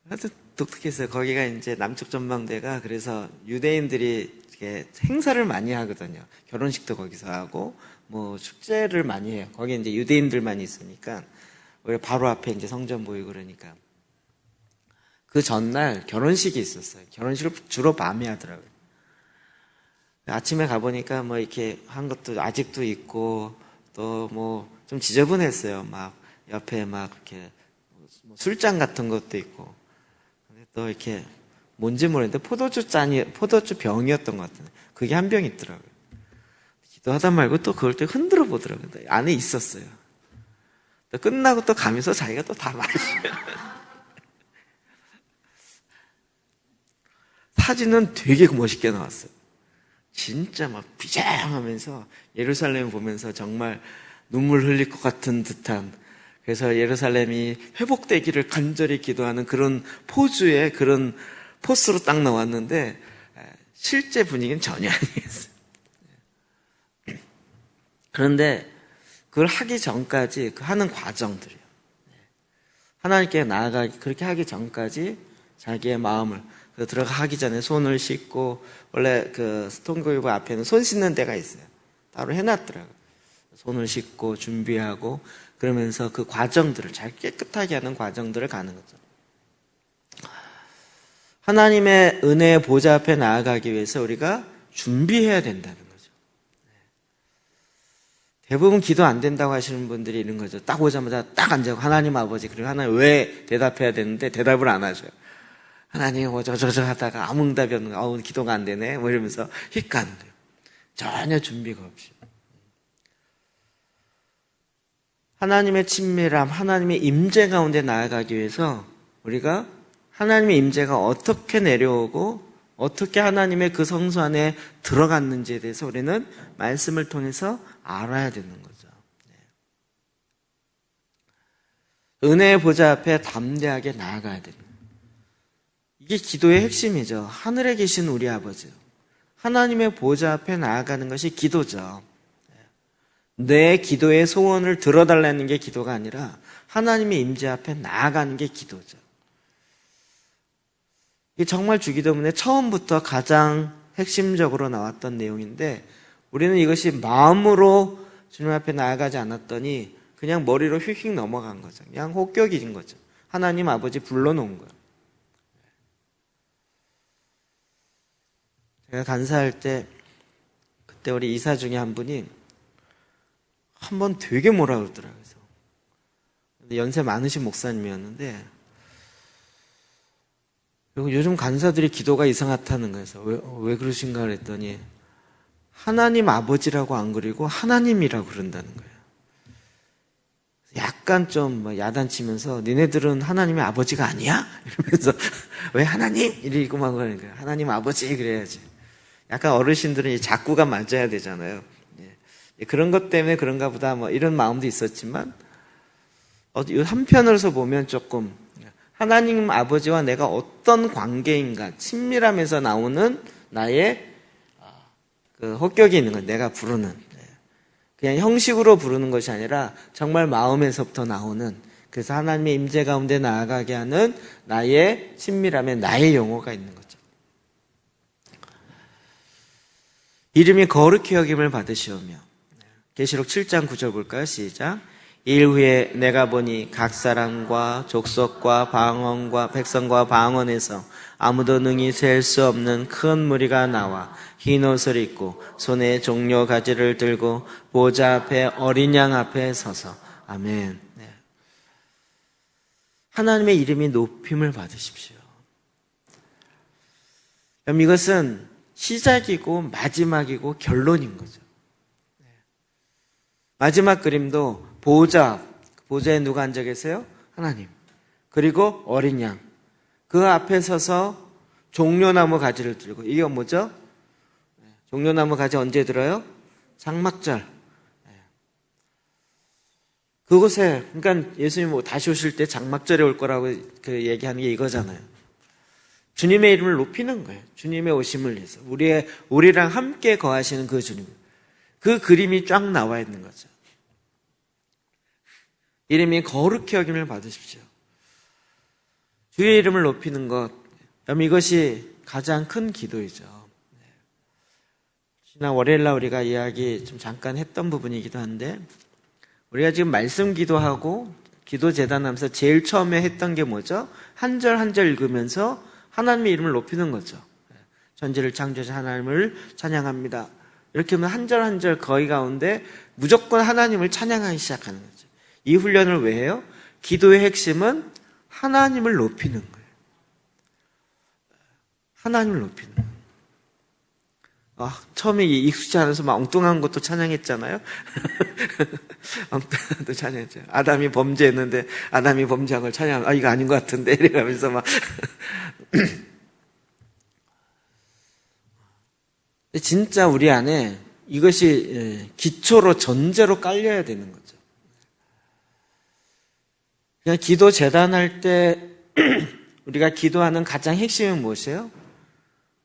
아주 독특했어요. 거기가 이제 남쪽 전망대가 그래서 유대인들이 이렇게 행사를 많이 하거든요. 결혼식도 거기서 하고 뭐 축제를 많이 해요. 거기 이제 유대인들만 있으니까 우리 바로 앞에 이제 성전 보이고 그러니까 그 전날 결혼식이 있었어요. 결혼식을 주로 밤에 하더라고요. 아침에 가보니까 뭐 이렇게 한 것도 아직도 있고 또 뭐 좀 지저분했어요. 막 옆에 막 이렇게 술잔 같은 것도 있고 또 이렇게 뭔지 모르겠는데 포도주 병이었던 것 같은데 그게 한 병 있더라고요. 기도하다 말고 또 그걸 또 흔들어 보더라고요. 안에 있었어요. 또 끝나고 또 가면서 자기가 또 다 마셔요. 사진은 되게 멋있게 나왔어요. 진짜 막 비장하면서 예루살렘 보면서 정말 눈물 흘릴 것 같은 듯한, 그래서 예루살렘이 회복되기를 간절히 기도하는 그런 포즈의 그런 포스로 딱 나왔는데 실제 분위기는 전혀 아니었어요. 그런데 그걸 하기 전까지 그 하는 과정들이요. 하나님께 나아가기 그렇게 하기 전까지 자기의 마음을 들어가기 전에 손을 씻고, 원래 그 스톤교육 앞에는 손 씻는 데가 있어요. 따로 해놨더라고요. 손을 씻고 준비하고 그러면서 그 과정들을 잘 깨끗하게 하는 과정들을 가는 거죠. 하나님의 은혜의 보좌 앞에 나아가기 위해서 우리가 준비해야 된다는 거죠. 대부분 기도 안 된다고 하시는 분들이 이런 거죠. 딱 오자마자 딱 앉아서 하나님 아버지, 그리고 하나님 왜 대답해야 되는데 대답을 안 하셔요. 하나님 어쩌저쩌 하다가 아무 응답이 없는 거, 기도가 안 되네 뭐 이러면서 휙 가는 거예요. 전혀 준비가 없이. 하나님의 친밀함, 하나님의 임재 가운데 나아가기 위해서 우리가 하나님의 임재가 어떻게 내려오고 어떻게 하나님의 그 성소 안에 들어갔는지에 대해서 우리는 말씀을 통해서 알아야 되는 거죠. 은혜의 보좌 앞에 담대하게 나아가야 됩니다. 이게 기도의 핵심이죠. 하늘에 계신 우리 아버지, 하나님의 보좌 앞에 나아가는 것이 기도죠. 내 기도의 소원을 들어달라는 게 기도가 아니라 하나님의 임재 앞에 나아가는 게 기도죠. 이게 정말 주기도문에 처음부터 가장 핵심적으로 나왔던 내용인데, 우리는 이것이 마음으로 주님 앞에 나아가지 않았더니 그냥 머리로 휙휙 넘어간 거죠. 그냥 혹격인 거죠. 하나님 아버지 불러놓은 거예요. 제가 간사할 때 그때 우리 이사 중에 한 분이 한 번 되게 뭐라 그러더라고요. 연세 많으신 목사님이었는데 요즘 간사들이 기도가 이상하다는 거예요. 왜 그러신가 그랬더니 하나님 아버지라고 안 그리고 하나님이라고 그런다는 거예요. 약간 좀 야단치면서 니네들은 하나님의 아버지가 아니야? 이러면서 왜 하나님? 이러고만 그러는 거예요. 하나님 아버지 그래야지. 약간 어르신들은 이 작구가 맞아야 되잖아요. 그런 것 때문에 그런가 보다 이런 마음도 있었지만, 한편으로서 보면 조금 하나님 아버지와 내가 어떤 관계인가, 친밀함에서 나오는 나의 그 혹격이 있는 건 내가 부르는, 그냥 형식으로 부르는 것이 아니라 정말 마음에서부터 나오는, 그래서 하나님의 임재 가운데 나아가게 하는 나의 친밀함에 나의 용어가 있는 거죠. 이름이 거룩히 여김을 받으시오며. 계시록 7장 9절 볼까요? 시작. 일 후에 내가 보니 각 사람과 족속과 방언과 백성과 방언에서 아무도 능히 셀 수 없는 큰 무리가 나와 흰 옷을 입고 손에 종려 가지를 들고 보좌 앞에 어린 양 앞에 서서. 아멘. 하나님의 이름이 높임을 받으십시오. 그럼 이것은 시작이고 마지막이고 결론인 거죠. 마지막 그림도 보좌에 누가 앉아 계세요? 하나님. 그리고 어린 양. 그 앞에 서서 종려나무 가지를 들고, 이게 뭐죠? 종려나무 가지 언제 들어요? 장막절. 그곳에, 그러니까 예수님이 뭐 다시 오실 때 장막절에 올 거라고 그 얘기하는 게 이거잖아요. 주님의 이름을 높이는 거예요. 주님의 오심을 위해서. 우리랑 함께 거하시는 그 주님. 그 그림이 쫙 나와 있는 거죠. 이름이 거룩히 여김을 받으십시오. 주의 이름을 높이는 것, 이것이 가장 큰 기도이죠. 지난 월요일날 우리가 이야기 좀 잠깐 했던 부분이기도 한데, 우리가 지금 말씀 기도하고 기도 재단하면서 제일 처음에 했던 게 뭐죠? 한 절 한 절 읽으면서 하나님의 이름을 높이는 거죠. 전지를 창조하신 하나님을 찬양합니다. 이렇게 하면 한 절 한 절 거의 가운데 무조건 하나님을 찬양하기 시작하는 거죠. 이 훈련을 왜 해요? 기도의 핵심은 하나님을 높이는 거예요. 하나님을 높이는 거예요. 처음에 익숙지 않아서 막 엉뚱한 것도 찬양했잖아요. 엉뚱한 것도 찬양했죠. 아담이 범죄했는데 아담이 범죄한 걸 찬양, 이거 아닌 것 같은데 이러면서 막. 진짜 우리 안에 이것이 기초로 전제로 깔려야 되는 거죠. 그냥 기도 재단할 때 우리가 기도하는 가장 핵심은 무엇이에요?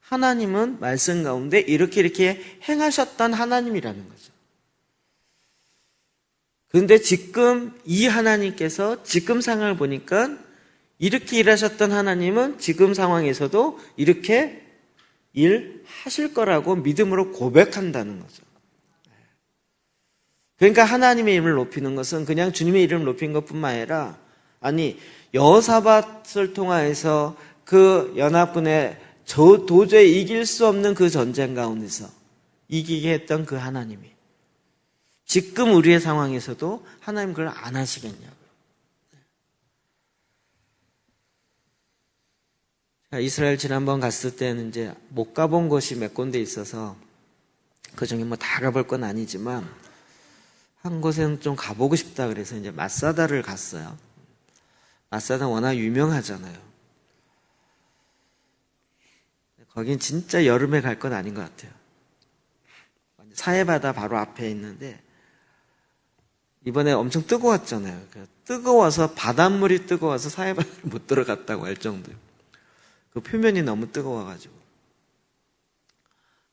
하나님은 말씀 가운데 이렇게 행하셨던 하나님이라는 거죠. 그런데 지금 이 하나님께서 지금 상황을 보니까 이렇게 일하셨던 하나님은 지금 상황에서도 이렇게 일하실 거라고 믿음으로 고백한다는 거죠. 그러니까 하나님의 이름을 높이는 것은 그냥 주님의 이름을 높인 것뿐만 아니라, 여호사밧을 통하여서 그 연합군의 도저히 이길 수 없는 그 전쟁 가운데서 이기게 했던 그 하나님이 지금 우리의 상황에서도 하나님 그걸 안 하시겠냐고요. 이스라엘 지난번 갔을 때는 이제 못 가본 곳이 몇 군데 있어서 그 중에 뭐 다 가볼 건 아니지만 한 곳에는 좀 가보고 싶다 그래서 이제 마사다를 갔어요. 마사다 워낙 유명하잖아요. 거긴 진짜 여름에 갈 건 아닌 것 같아요. 사해바다 바로 앞에 있는데 이번에 엄청 뜨거웠잖아요. 뜨거워서 바닷물이 뜨거워서 사해바다를 못 들어갔다고 할 정도예요. 그 표면이 너무 뜨거워가지고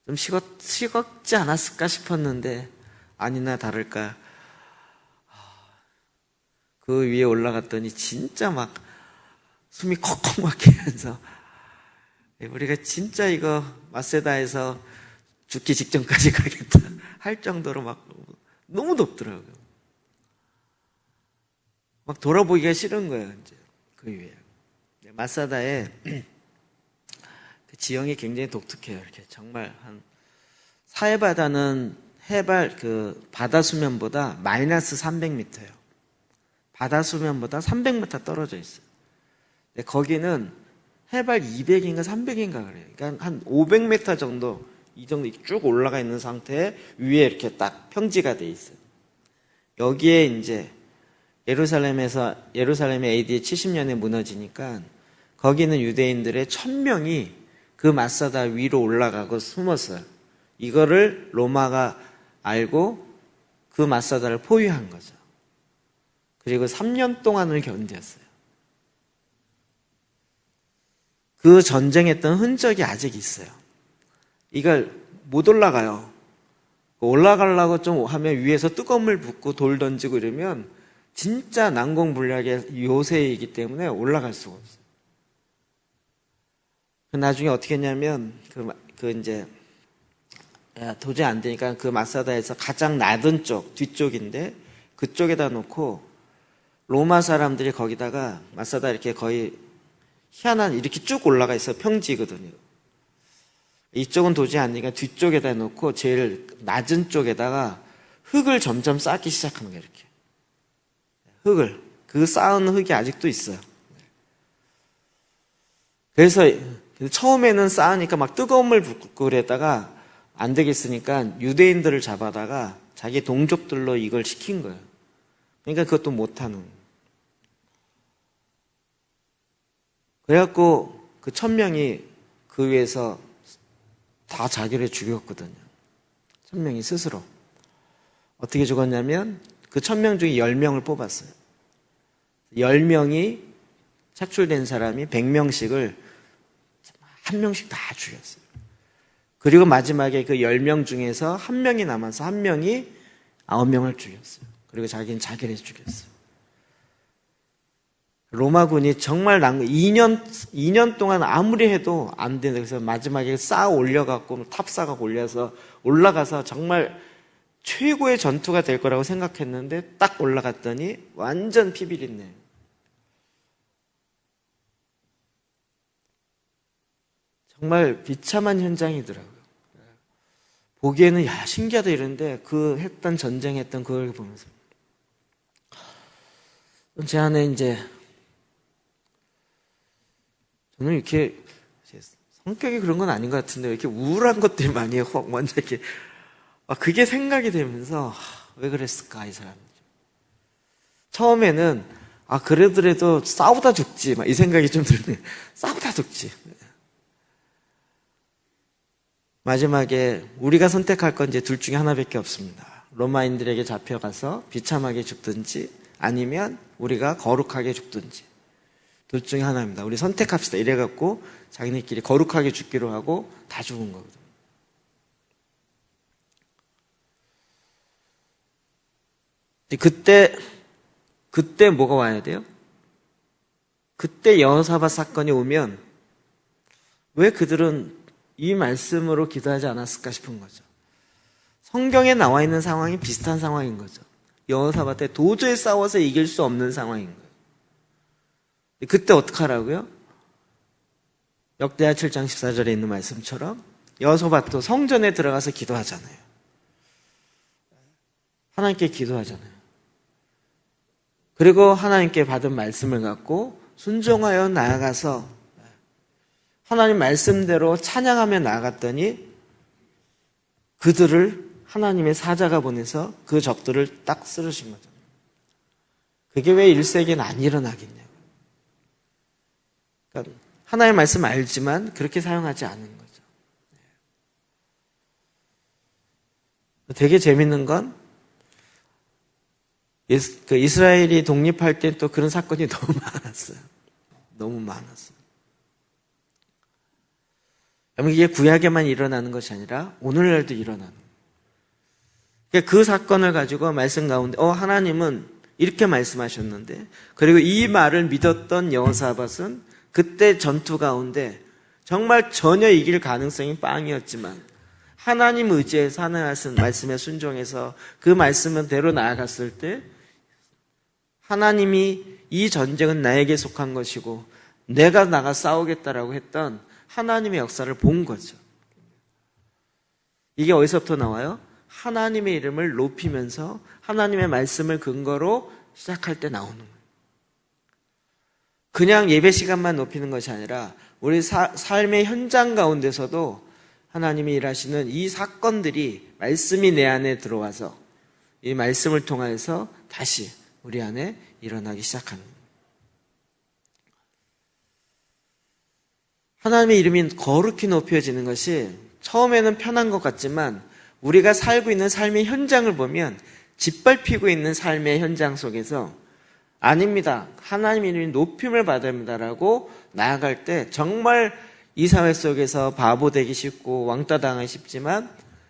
좀 식었지 않았을까 싶었는데 아니나 다를까 그 위에 올라갔더니 진짜 막 숨이 콕콕 막히면서 우리가 진짜 이거 마세다에서 죽기 직전까지 가겠다 할 정도로 막 너무 덥더라고요. 막 돌아보기가 싫은 거예요. 이제 그 위에 마사다에 그 지형이 굉장히 독특해요. 이렇게 정말 한 사해바다는 해발 그 바다 수면보다 마이너스 300m예요. 바다 수면보다 300m 떨어져 있어요. 근데 거기는 해발 200인가 300인가 그래요. 그러니까 한 500m 정도, 이 정도 쭉 올라가 있는 상태에 위에 이렇게 딱 평지가 돼 있어요. 여기에 이제 예루살렘이 AD 70년에 무너지니까 거기는 유대인들의 1000명이 그 마사다 위로 올라가고 숨었어요. 이거를 로마가 알고 그 마사다를 포위한 거죠. 그리고 3년 동안을 견뎠어요. 그 전쟁했던 흔적이 아직 있어요. 이걸 못 올라가요. 올라가려고 좀 하면 위에서 뜨거운 물 붓고 돌 던지고 이러면 진짜 난공불락의 요새이기 때문에 올라갈 수가 없어요. 나중에 어떻게 했냐면 이제 도저히 안 되니까 그 마사다에서 가장 낮은 쪽 뒤쪽인데 그쪽에다 놓고 로마 사람들이 거기다가 마사다 이렇게 거의 희한한 이렇게 쭉 올라가 있어 평지거든요. 이쪽은 도저히 안 되니까 뒤쪽에다 놓고 제일 낮은 쪽에다가 흙을 점점 쌓기 시작하는 거예요. 이렇게 흙을 그 쌓은 흙이 아직도 있어요. 그래서 처음에는 쌓으니까 막 뜨거운 물 붓고 그랬다가 안 되겠으니까 유대인들을 잡아다가 자기 동족들로 이걸 시킨 거예요. 그러니까 그것도 못하는. 그래갖고 그 1000명이 그 위에서 다 자기를 죽였거든요. 1000명이 스스로. 어떻게 죽었냐면 그 1000명 중에 10명을 뽑았어요. 10명이 착출된 사람이 100명씩을 한 명씩 다 죽였어요. 그리고 마지막에 그 10명 중에서 한 명이 남아서 한 명이 9명을 죽였어요. 그리고 자기는 자기를 죽였어요. 로마군이 정말 2년 동안 아무리 해도 안 되는, 그래서 마지막에 쌓아 올려갖고 탑 쌓아갖고 올라가서 정말 최고의 전투가 될 거라고 생각했는데 딱 올라갔더니 완전 피비린내. 정말 비참한 현장이더라고요. 보기에는 야 신기하다 이러는데 그 전쟁했던 그걸 보면서 제 안에 이제 저는 이렇게 성격이 그런 건 아닌 것 같은데 이렇게 우울한 것들이 많이 확 먼저 이렇게 그게 생각이 되면서 왜 그랬을까 이 사람. 처음에는 그래도 싸우다 죽지 막 이 생각이 좀 들네. 싸우다 죽지. 마지막에 우리가 선택할 건 이제 둘 중에 하나밖에 없습니다. 로마인들에게 잡혀가서 비참하게 죽든지 아니면 우리가 거룩하게 죽든지 둘 중에 하나입니다. 우리 선택합시다. 이래갖고 자기네끼리 거룩하게 죽기로 하고 다 죽은 거거든요. 그때 뭐가 와야 돼요? 그때 여호사밧 사건이 오면 왜 그들은 이 말씀으로 기도하지 않았을까 싶은 거죠. 성경에 나와 있는 상황이 비슷한 상황인 거죠. 여호사밧에 도저히 싸워서 이길 수 없는 상황인 거예요. 그때 어떡하라고요? 역대하 7장 14절에 있는 말씀처럼 여호사밧도 성전에 들어가서 기도하잖아요. 하나님께 기도하잖아요. 그리고 하나님께 받은 말씀을 갖고 순종하여 나아가서 하나님 말씀대로 찬양하며 나아갔더니 그들을 하나님의 사자가 보내서 그 적들을 딱 쓰러신 거죠. 그게 왜 1세기에는 안 일어나겠냐고. 그러니까 하나님의 말씀 알지만 그렇게 사용하지 않은 거죠. 되게 재밌는 건 이스라엘이 독립할 때 또 그런 사건이 너무 많았어요. 너무 많았어요. 이게 구약에만 일어나는 것이 아니라 오늘날도 일어나는 거예요. 그 사건을 가지고 말씀 가운데 하나님은 이렇게 말씀하셨는데 그리고 이 말을 믿었던 여호사밧은 그때 전투 가운데 정말 전혀 이길 가능성이 빵이었지만 하나님 의지해서 하나님 말씀에 순종해서 그 말씀대로 나아갔을 때 하나님이 이 전쟁은 나에게 속한 것이고 내가 나가 싸우겠다라고 했던 하나님의 역사를 본 거죠. 이게 어디서부터 나와요? 하나님의 이름을 높이면서 하나님의 말씀을 근거로 시작할 때 나오는 거예요. 그냥 예배 시간만 높이는 것이 아니라 우리 삶의 현장 가운데서도 하나님이 일하시는 이 사건들이 말씀이 내 안에 들어와서 이 말씀을 통해서 다시 우리 안에 일어나기 시작하는 거예요. 하나님의 이름이 거룩히 높여지는 것이 처음에는 편한 것 같지만 우리가 살고 있는 삶의 현장을 보면 짓밟히고 있는 삶의 현장 속에서 아닙니다. 하나님의 이름이 높임을 받아야 합니다라고 나아갈 때 정말 이 사회 속에서 바보 되기 쉽고 왕따 당하기 쉽지만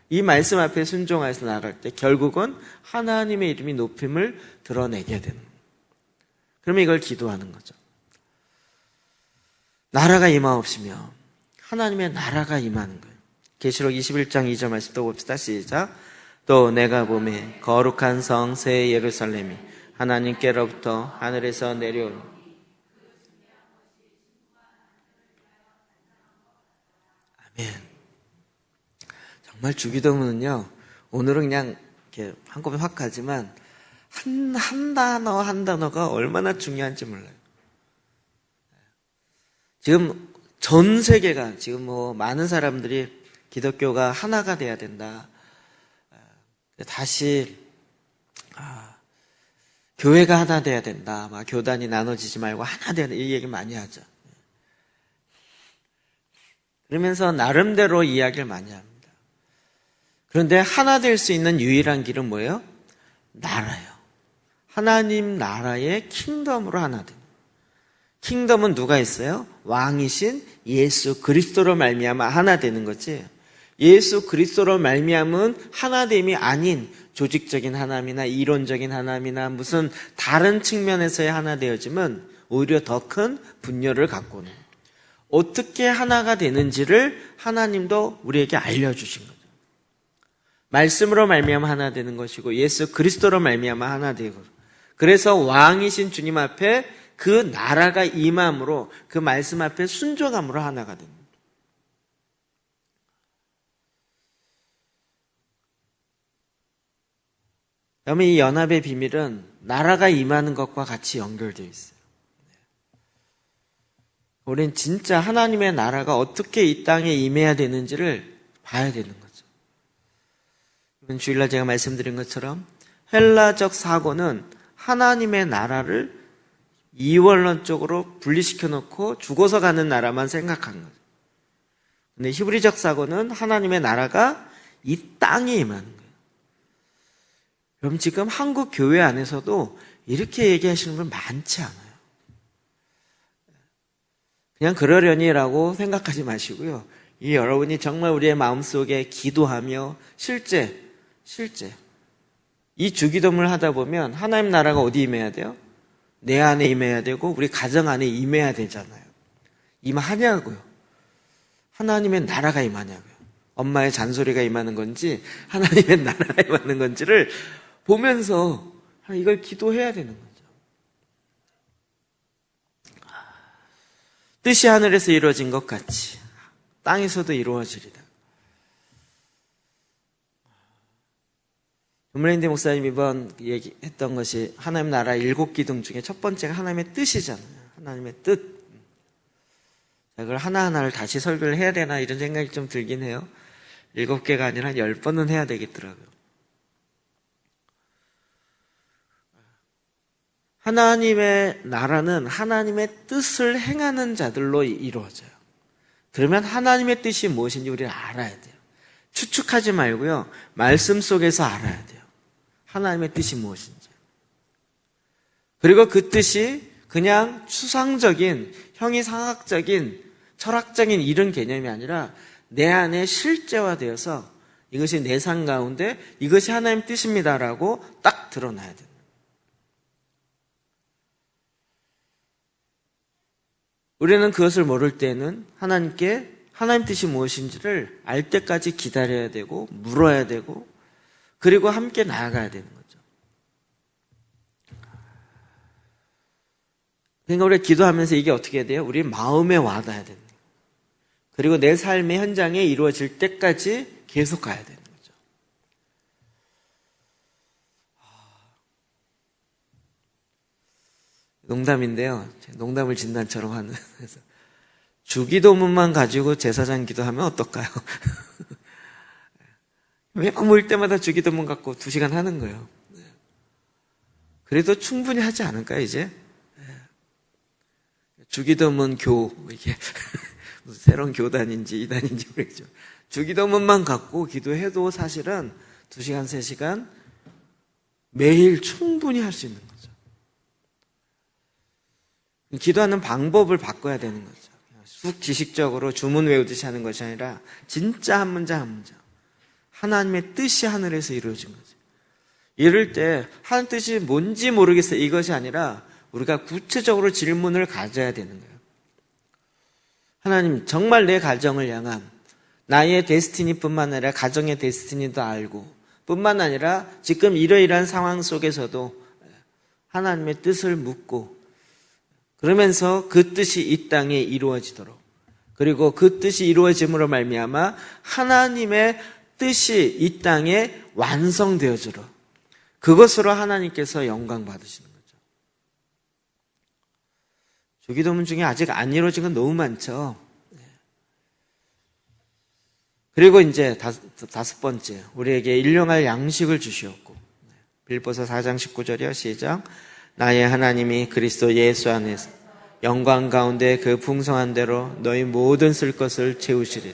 이 말씀 앞에 순종해서 나아갈 때 결국은 하나님의 이름이 높임을 드러내게 되는 거예요. 그러면 이걸 기도하는 거죠. 나라가 임하옵시며 하나님의 나라가 임하는 거예요. 계시록 21장 2절 말씀 또 봅시다. 시작. 또 내가 보매 거룩한 성 새 예루살렘이 하나님께로부터 하늘에서 내려오니 아멘. 정말 주기도문은요 오늘은 그냥 이렇게 한꺼번에 확 가지만 한 단어가 얼마나 중요한지 몰라요. 지금 전 세계가 지금 많은 사람들이 기독교가 하나가 돼야 된다. 다시 교회가 하나 돼야 된다. 막 교단이 나눠지지 말고 하나 돼야 된다. 이 얘기 많이 하죠. 그러면서 나름대로 이야기를 많이 합니다. 그런데 하나 될 수 있는 유일한 길은 뭐예요? 나라예요. 하나님 나라의 킹덤으로 하나 됩니다. 킹덤은 누가 있어요? 왕이신 예수 그리스도로 말미암아 하나 되는 거지. 예수 그리스도로 말미암은 하나됨이 아닌 조직적인 하나님이나 이론적인 하나님이나 무슨 다른 측면에서의 하나 되어짐은 오히려 더 큰 분열을 갖고는 어떻게 하나가 되는지를 하나님도 우리에게 알려주신 거죠. 말씀으로 말미암아 하나 되는 것이고 예수 그리스도로 말미암아 하나 되고, 그래서 왕이신 주님 앞에 그 나라가 임함으로 그 말씀 앞에 순종함으로 하나가 됩니다. 그러면 이 연합의 비밀은 나라가 임하는 것과 같이 연결되어 있어요. 우리는 진짜 하나님의 나라가 어떻게 이 땅에 임해야 되는지를 봐야 되는 거죠. 주일날 제가 말씀드린 것처럼 헬라적 사고는 하나님의 나라를 이원론적으로 분리시켜 놓고 죽어서 가는 나라만 생각한 거죠. 근데 히브리적 사고는 하나님의 나라가 이 땅에 임하는 거예요. 그럼 지금 한국 교회 안에서도 이렇게 얘기하시는 분 많지 않아요. 그냥 그러려니라고 생각하지 마시고요. 이 여러분이 정말 우리의 마음속에 기도하며 실제 이 주기도문을 하다 보면 하나님 나라가 어디 임해야 돼요? 내 안에 임해야 되고 우리 가정 안에 임해야 되잖아요. 임하냐고요. 하나님의 나라가 임하냐고요. 엄마의 잔소리가 임하는 건지 하나님의 나라가 임하는 건지를 보면서 이걸 기도해야 되는 거죠. 뜻이 하늘에서 이루어진 것 같이 땅에서도 이루어지리다. 문레인대 목사님 이번 얘기했던 것이 하나님 나라 7기둥 중에 첫 번째가 하나님의 뜻이잖아요. 하나님의 뜻. 그걸 하나하나를 다시 설교를 해야 되나 이런 생각이 좀 들긴 해요. 7개가 아니라 10번은 해야 되겠더라고요. 하나님의 나라는 하나님의 뜻을 행하는 자들로 이루어져요. 그러면 하나님의 뜻이 무엇인지 우리가 알아야 돼요. 추측하지 말고요. 말씀 속에서 알아야 돼요. 하나님의 뜻이 무엇인지. 그리고 그 뜻이 그냥 추상적인, 형이상학적인, 철학적인 이런 개념이 아니라 내 안에 실제화되어서 이것이 내 삶 가운데 이것이 하나님 뜻입니다라고 딱 드러나야 돼요. 우리는 그것을 모를 때는 하나님께 하나님 뜻이 무엇인지를 알 때까지 기다려야 되고 물어야 되고 그리고 함께 나아가야 되는 거죠. 그러니까 우리가 기도하면서 이게 어떻게 해야 돼요? 우리 마음에 와닿아야 되는 거예요. 그리고 내 삶의 현장에 이루어질 때까지 계속 가야 되는 거죠. 농담인데요. 농담을 진단처럼 하는 그래서 주기도문만 가지고 제사장 기도하면 어떨까요? 매번 모일 때마다 주기도문 갖고 2시간 하는 거예요. 그래도 충분히 하지 않을까요, 이제? 주기도문 이게 무슨 새로운 교단인지 이단인지 모르겠죠. 주기도문만 갖고 기도해도 사실은 2시간, 3시간 매일 충분히 할 수 있는 거죠. 기도하는 방법을 바꿔야 되는 거죠. 쑥 지식적으로 주문 외우듯이 하는 것이 아니라 진짜 한 문장 한 문장 하나님의 뜻이 하늘에서 이루어진 거죠. 이럴 때 하나님 뜻이 뭔지 모르겠어요. 이것이 아니라 우리가 구체적으로 질문을 가져야 되는 거예요. 하나님, 정말 내 가정을 향한 나의 데스티니뿐만 아니라 가정의 데스티니도 알고 뿐만 아니라 지금 이러이러한 상황 속에서도 하나님의 뜻을 묻고 그러면서 그 뜻이 이 땅에 이루어지도록 그리고 그 뜻이 이루어짐으로 말미암아 하나님의 뜻이 이 땅에 완성되어지도록 그것으로 하나님께서 영광 받으시는 거죠. 주기도문 중에 아직 안 이루어진 건 너무 많죠. 그리고 이제 다섯 번째, 우리에게 일용할 양식을 주시었고. 빌보서 4장 19절이요. 시작. 나의 하나님이 그리스도 예수 안에서 영광 가운데 그 풍성한 대로 너희 모든 쓸 것을 채우시리.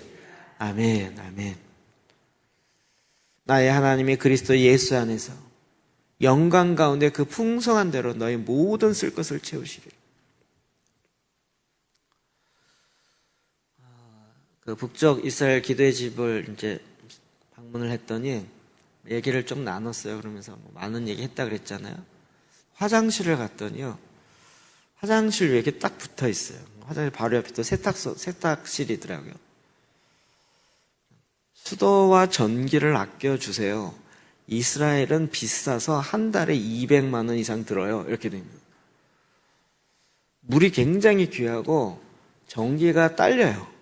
아멘, 아멘. 나의 하나님이 그리스도 예수 안에서 영광 가운데 그 풍성한 대로 너희 모든 쓸 것을 채우시리. 그 북쪽 이스라엘 기도의 집을 이제 방문을 했더니 얘기를 좀 나눴어요. 그러면서 많은 얘기 했다 그랬잖아요. 화장실을 갔더니요. 화장실 외에 이렇게 딱 붙어 있어요. 화장실 바로 옆에 또 세탁실이더라고요. 수도와 전기를 아껴주세요. 이스라엘은 비싸서 한 달에 200만 원 이상 들어요. 이렇게 됩니다. 물이 굉장히 귀하고 전기가 딸려요.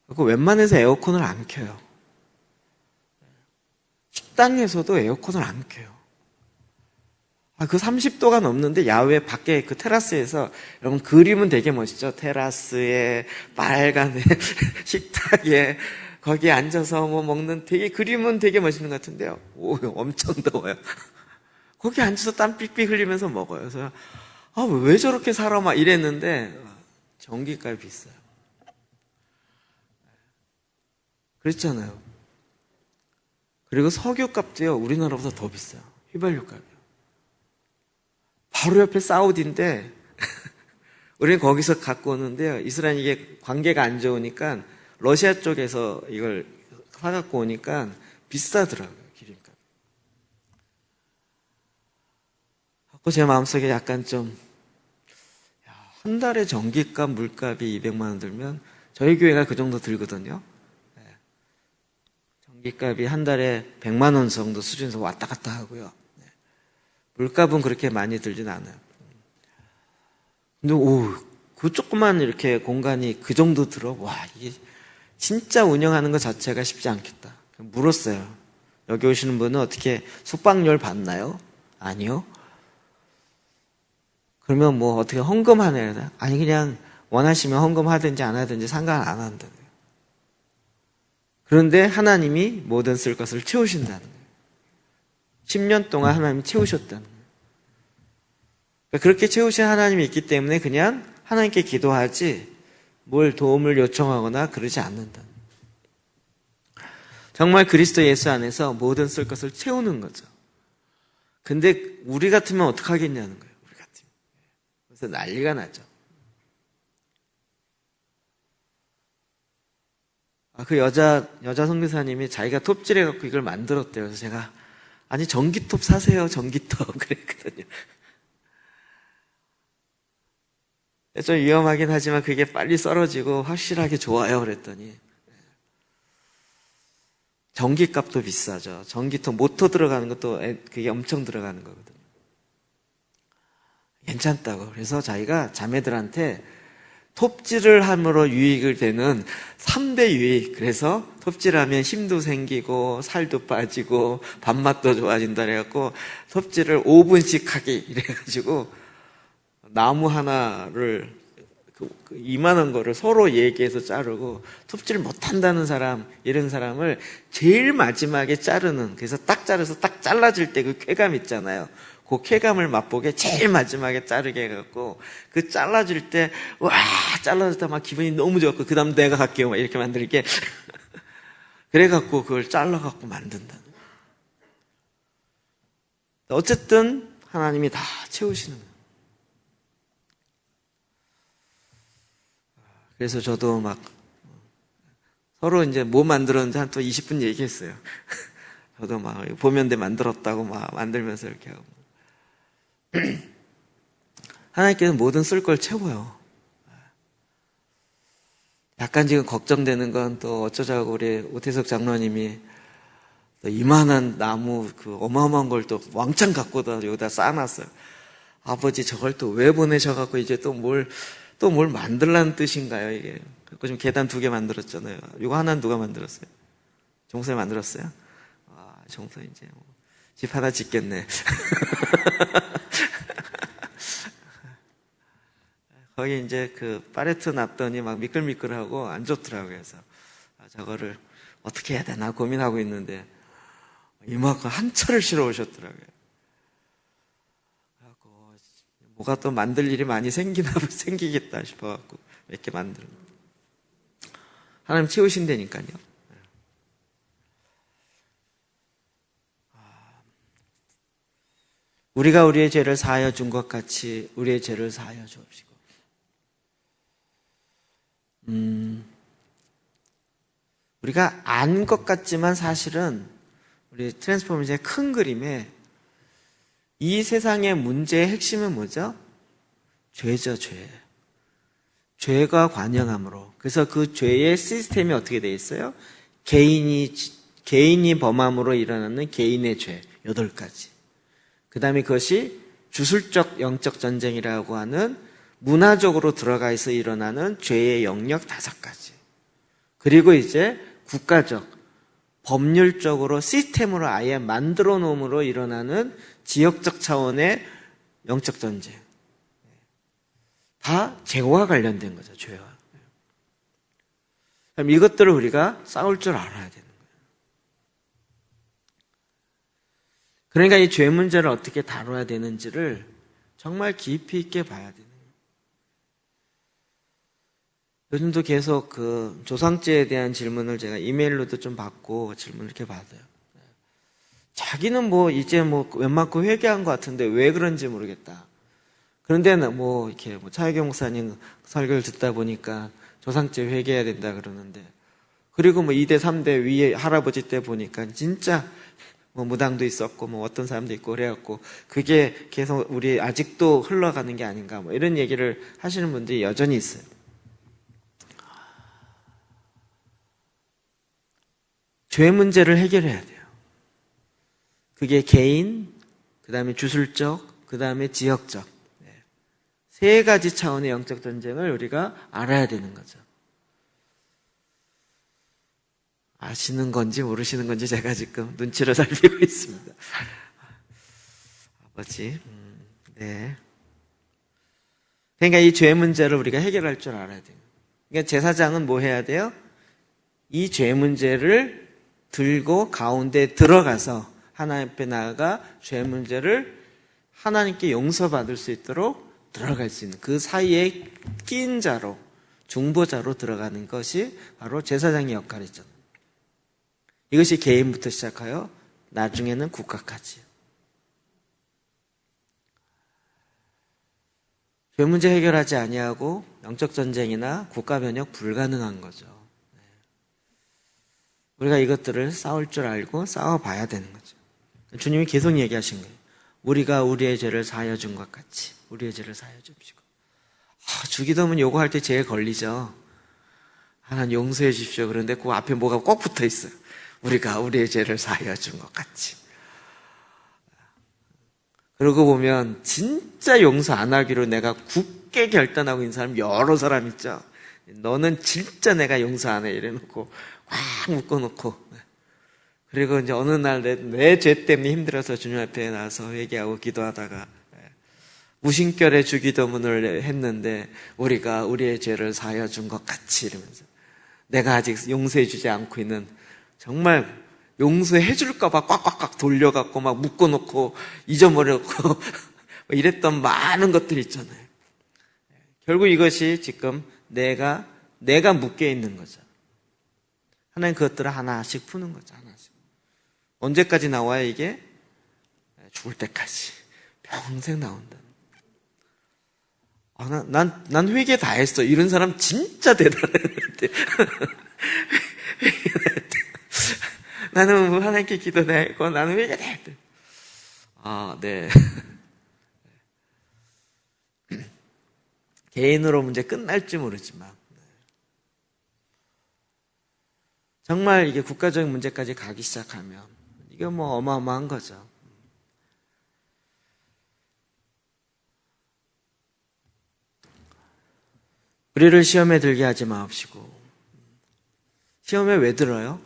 그리고 웬만해서 에어컨을 안 켜요. 식당에서도 에어컨을 안 켜요. 그 30도가 넘는데 야외 밖에 그 테라스에서, 여러분 그림은 되게 멋있죠? 테라스에 빨간 식탁에 거기에 앉아서 뭐 먹는 그림은 되게 멋있는 것 같은데요. 오, 엄청 더워요. 거기 앉아서 땀 삑삑 흘리면서 먹어요. 그래서 왜 저렇게 살아? 막 이랬는데 전기값이 비싸요. 그렇잖아요. 그리고 석유값도요, 우리나라보다 더 비싸요. 휘발유값이요. 바로 옆에 사우디인데 우리는 거기서 갖고 오는데요. 이스라엘 이게 관계가 안 좋으니까 러시아 쪽에서 이걸 사갖고 오니까 비싸더라고요. 기름값. 그래서 제 마음속에 약간 좀, 한 달에 전기값, 물값이 200만 원 들면 저희 교회가 그 정도 들거든요. 전기값이 한 달에 100만 원 정도 수준에서 왔다 갔다 하고요. 물값은 그렇게 많이 들진 않아요. 근데 그 조그만 이렇게 공간이 그 정도 들어? 와, 이게 진짜 운영하는 것 자체가 쉽지 않겠다. 물었어요. 여기 오시는 분은 어떻게 숙박료를 받나요? 아니요. 그러면 뭐 어떻게 헌금하나요? 아니, 그냥 원하시면 헌금하든지 안 하든지 상관 안 한다고요. 그런데 하나님이 모든 쓸 것을 채우신다는 거예요. 10년 동안 하나님이 채우셨다는 거예요. 그러니까 그렇게 채우신 하나님이 있기 때문에 그냥 하나님께 기도하지 뭘 도움을 요청하거나 그러지 않는다는 거예요. 정말 그리스도 예수 안에서 모든 쓸 것을 채우는 거죠. 근데 우리 같으면 어떡하겠냐는 거예요. 우리 같으면. 그래서 난리가 나죠. 그 여자 선교사님이 자기가 톱질해갖고 이걸 만들었대요. 그래서 제가, 아니, 전기톱 사세요, 전기톱. 그랬거든요. 좀 위험하긴 하지만 그게 빨리 썰어지고 확실하게 좋아요. 그랬더니. 전기값도 비싸죠. 전기톱 모터 들어가는 것도 그게 엄청 들어가는 거거든요. 괜찮다고. 그래서 자기가 자매들한테 톱질을 함으로 유익을 되는 3대 유익. 그래서 톱질하면 힘도 생기고 살도 빠지고 밥맛도 좋아진다 그래갖고 톱질을 5분씩 하기 이래가지고 나무 하나를 이만한 거를 서로 얘기해서 자르고, 톱질 못한다는 사람, 이런 사람을 제일 마지막에 자르는, 그래서 딱 자르서 딱 잘라질 때 그 쾌감 있잖아요. 그 쾌감을 맛보게 제일 마지막에 자르게 해갖고, 그 잘라질 때, 와, 잘라질 때 막 기분이 너무 좋고, 그 다음 내가 갈게요. 막 이렇게 만들게. 그래갖고 그걸 잘라갖고 만든다. 어쨌든 하나님이 다 채우시는 거예요. 그래서 저도 막 서로 이제 뭐 만들었는지 한 또 20분 얘기했어요. 저도 막 보면대 만들었다고 막 만들면서 이렇게 하고. 하나님께서 모든 쓸 걸 채워요. 약간 지금 걱정되는 건 또 어쩌자고 우리 오태석 장로님이 또 이만한 나무 그 어마어마한 걸 또 왕창 갖고다 여기다 쌓아놨어요. 아버지 저걸 또 왜 보내셔갖고 이제 또 뭘 만들라는 뜻인가요, 이게? 그리고 지금 계단 2개 만들었잖아요. 이거 하나는 누가 만들었어요? 정선이 만들었어요? 정선 이제 집 하나 짓겠네. 거기 이제 그 파레트 놨더니 막 미끌미끌하고 안 좋더라고요. 그래서 저거를 어떻게 해야 되나 고민하고 있는데 이만큼 한 차를 실어 오셨더라고요. 그래갖고 뭐가 또 만들 일이 많이 생기겠다 싶어갖고 몇 개 만들어. 하나님 채우신다니까요. 우리가 우리의 죄를 사하여 준 것 같이 우리의 죄를 사하여 주옵시고. 우리가 안 것 같지만 사실은 우리 트랜스포머즈의 큰 그림에 이 세상의 문제의 핵심은 뭐죠? 죄죠, 죄. 죄가 관영함으로. 그래서 그 죄의 시스템이 어떻게 되어 있어요? 개인이 범함으로 일어나는 개인의 죄, 8가지. 그 다음에 그것이 주술적 영적 전쟁이라고 하는 문화적으로 들어가 있어 일어나는 죄의 영역 5가지. 그리고 이제 국가적, 법률적으로 시스템으로 아예 만들어 놓음으로 일어나는 지역적 차원의 영적 전쟁. 다 죄와 관련된 거죠, 죄와. 그럼 이것들을 우리가 싸울 줄 알아야 되는 거예요. 그러니까 이 죄 문제를 어떻게 다뤄야 되는지를 정말 깊이 있게 봐야 되는 거예요. 요즘도 계속 그 조상죄에 대한 질문을 제가 이메일로도 좀 받고 질문을 이렇게 받아요. 자기는 뭐 이제 뭐 웬만큼 회개한 것 같은데 왜 그런지 모르겠다. 그런데 뭐 이렇게 뭐 차혜경 목사님 설교를 듣다 보니까 조상죄 회개해야 된다 그러는데, 그리고 뭐 2대 3대 위에 할아버지 때 보니까 진짜 뭐 무당도 있었고 뭐 어떤 사람도 있고 그래갖고 그게 계속 우리 아직도 흘러가는 게 아닌가 뭐 이런 얘기를 하시는 분들이 여전히 있어요. 죄 문제를 해결해야 돼요. 그게 개인, 그 다음에 주술적, 그 다음에 지역적. 3가지 차원의 영적 전쟁을 우리가 알아야 되는 거죠. 아시는 건지 모르시는 건지 제가 지금 눈치를 살피고 있습니다. 아버지, 네. 그러니까 이 죄 문제를 우리가 해결할 줄 알아야 돼요. 그러니까 제사장은 뭐 해야 돼요? 이 죄 문제를 들고 가운데 들어가서 하나님 앞에 나아가 죄 문제를 하나님께 용서받을 수 있도록 들어갈 수 있는 그 사이에 끼인 자로, 중보자로 들어가는 것이 바로 제사장의 역할이죠. 이것이 개인부터 시작하여 나중에는 국가까지. 죄 문제 해결하지 아니하고 영적 전쟁이나 국가 변혁 불가능한 거죠. 우리가 이것들을 싸울 줄 알고 싸워봐야 되는 거죠. 주님이 계속 얘기하신 거예요. 우리가 우리의 죄를 사하여 준 것 같이 우리의 죄를 사하여 줍시고. 주기도문 요구할 때 죄에 걸리죠. 하나님 용서해 주십시오. 그런데 그 앞에 뭐가 꼭 붙어 있어요. 우리가 우리의 죄를 사하여 준 것 같이. 그러고 보면 진짜 용서 안 하기로 내가 굳게 결단하고 있는 사람 여러 사람 있죠. 너는 진짜 내가 용서 안 해 이래놓고 확 묶어놓고, 그리고 이제 어느 날 내 죄 때문에 힘들어서 주님 앞에 나와서 회개하고 기도하다가 무심결에 주기도문을 했는데 우리가 우리의 죄를 사하여 준 것 같이 이러면서 내가 아직 용서해 주지 않고 있는, 정말 용서해 줄까봐 꽉꽉꽉 돌려갖고 막 묶어놓고 잊어버렸고 이랬던 많은 것들이 있잖아요. 결국 이것이 지금 내가 묶여 있는 거죠. 하나님 그것들을 하나씩 푸는 거죠. 하나씩. 언제까지 나와요 이게? 죽을 때까지. 평생 나온다. 난 회개 다 했어. 이런 사람 진짜 대단한데. 나는 하나님께 기도도 했고, 나는 회개 다 했대. 네. 개인으로 문제 끝날지 모르지만, 정말 이게 국가적인 문제까지 가기 시작하면, 이게 뭐 어마어마한 거죠. 우리를 시험에 들게 하지 마옵시고. 시험에 왜 들어요?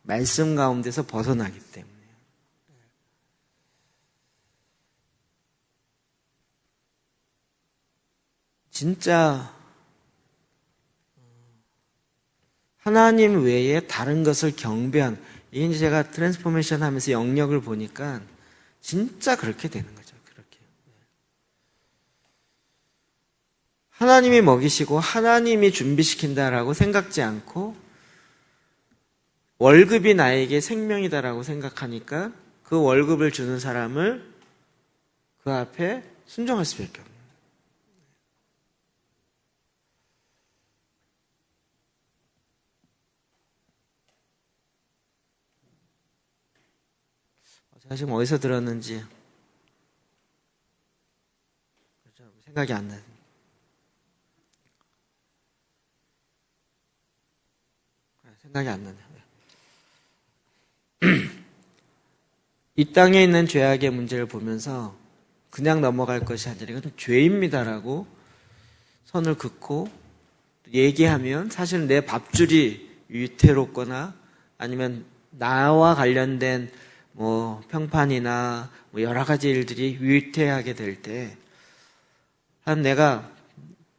말씀 가운데서 벗어나기 때문에. 진짜 하나님 외에 다른 것을 경배한, 이게 이제 제가 트랜스포메이션 하면서 영역을 보니까 진짜 그렇게 되는 거죠. 그렇게. 하나님이 먹이시고 하나님이 준비시킨다라고 생각지 않고 월급이 나에게 생명이다라고 생각하니까 그 월급을 주는 사람을 그 앞에 순종할 수밖에 없는. 제가 지금 어디서 들었는지 생각이 안 나요. 생각이 안 나네요. 이 땅에 있는 죄악의 문제를 보면서 그냥 넘어갈 것이 아니라 이건 죄입니다라고 선을 긋고 얘기하면 사실은 내 밥줄이 위태롭거나 아니면 나와 관련된 뭐 평판이나 뭐 여러 가지 일들이 위태하게 될 때 한 내가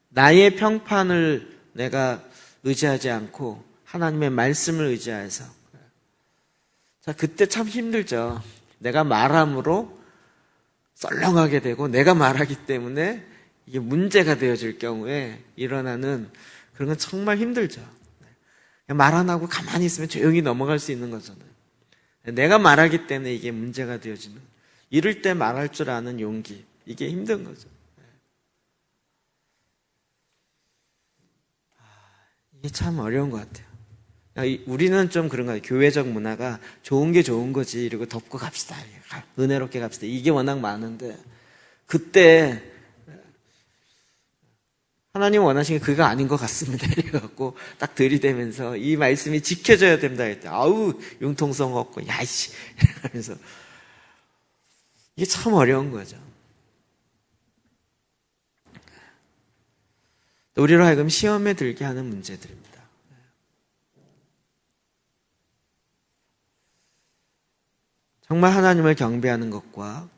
나의 평판을 내가 의지하지 않고 하나님의 말씀을 의지해서 자 그때 참 힘들죠. 내가 말함으로 썰렁하게 되고 내가 말하기 때문에 이게 문제가 되어질 경우에 일어나는 그런 건 정말 힘들죠. 말 안 하고 가만히 있으면 조용히 넘어갈 수 있는 거잖아요. 내가 말하기 때문에 이게 문제가 되어지는, 이럴 때 말할 줄 아는 용기, 이게 힘든 거죠. 이게 참 어려운 것 같아요. 우리는 좀 그런 거예요. 교회적 문화가 좋은 게 좋은 거지 이러고 덮고 갑시다, 은혜롭게 갑시다, 이게 워낙 많은데 그때 하나님 원하시는 게 그거 아닌 것 같습니다 이래갖고 딱 들이대면서 이 말씀이 지켜져야 된다 했대. 아우 융통성 없고 야이씨 이러면서 이게 참 어려운 거죠. 우리로 하여금 시험에 들게 하는 문제들입니다. 정말 하나님을 경배하는 것과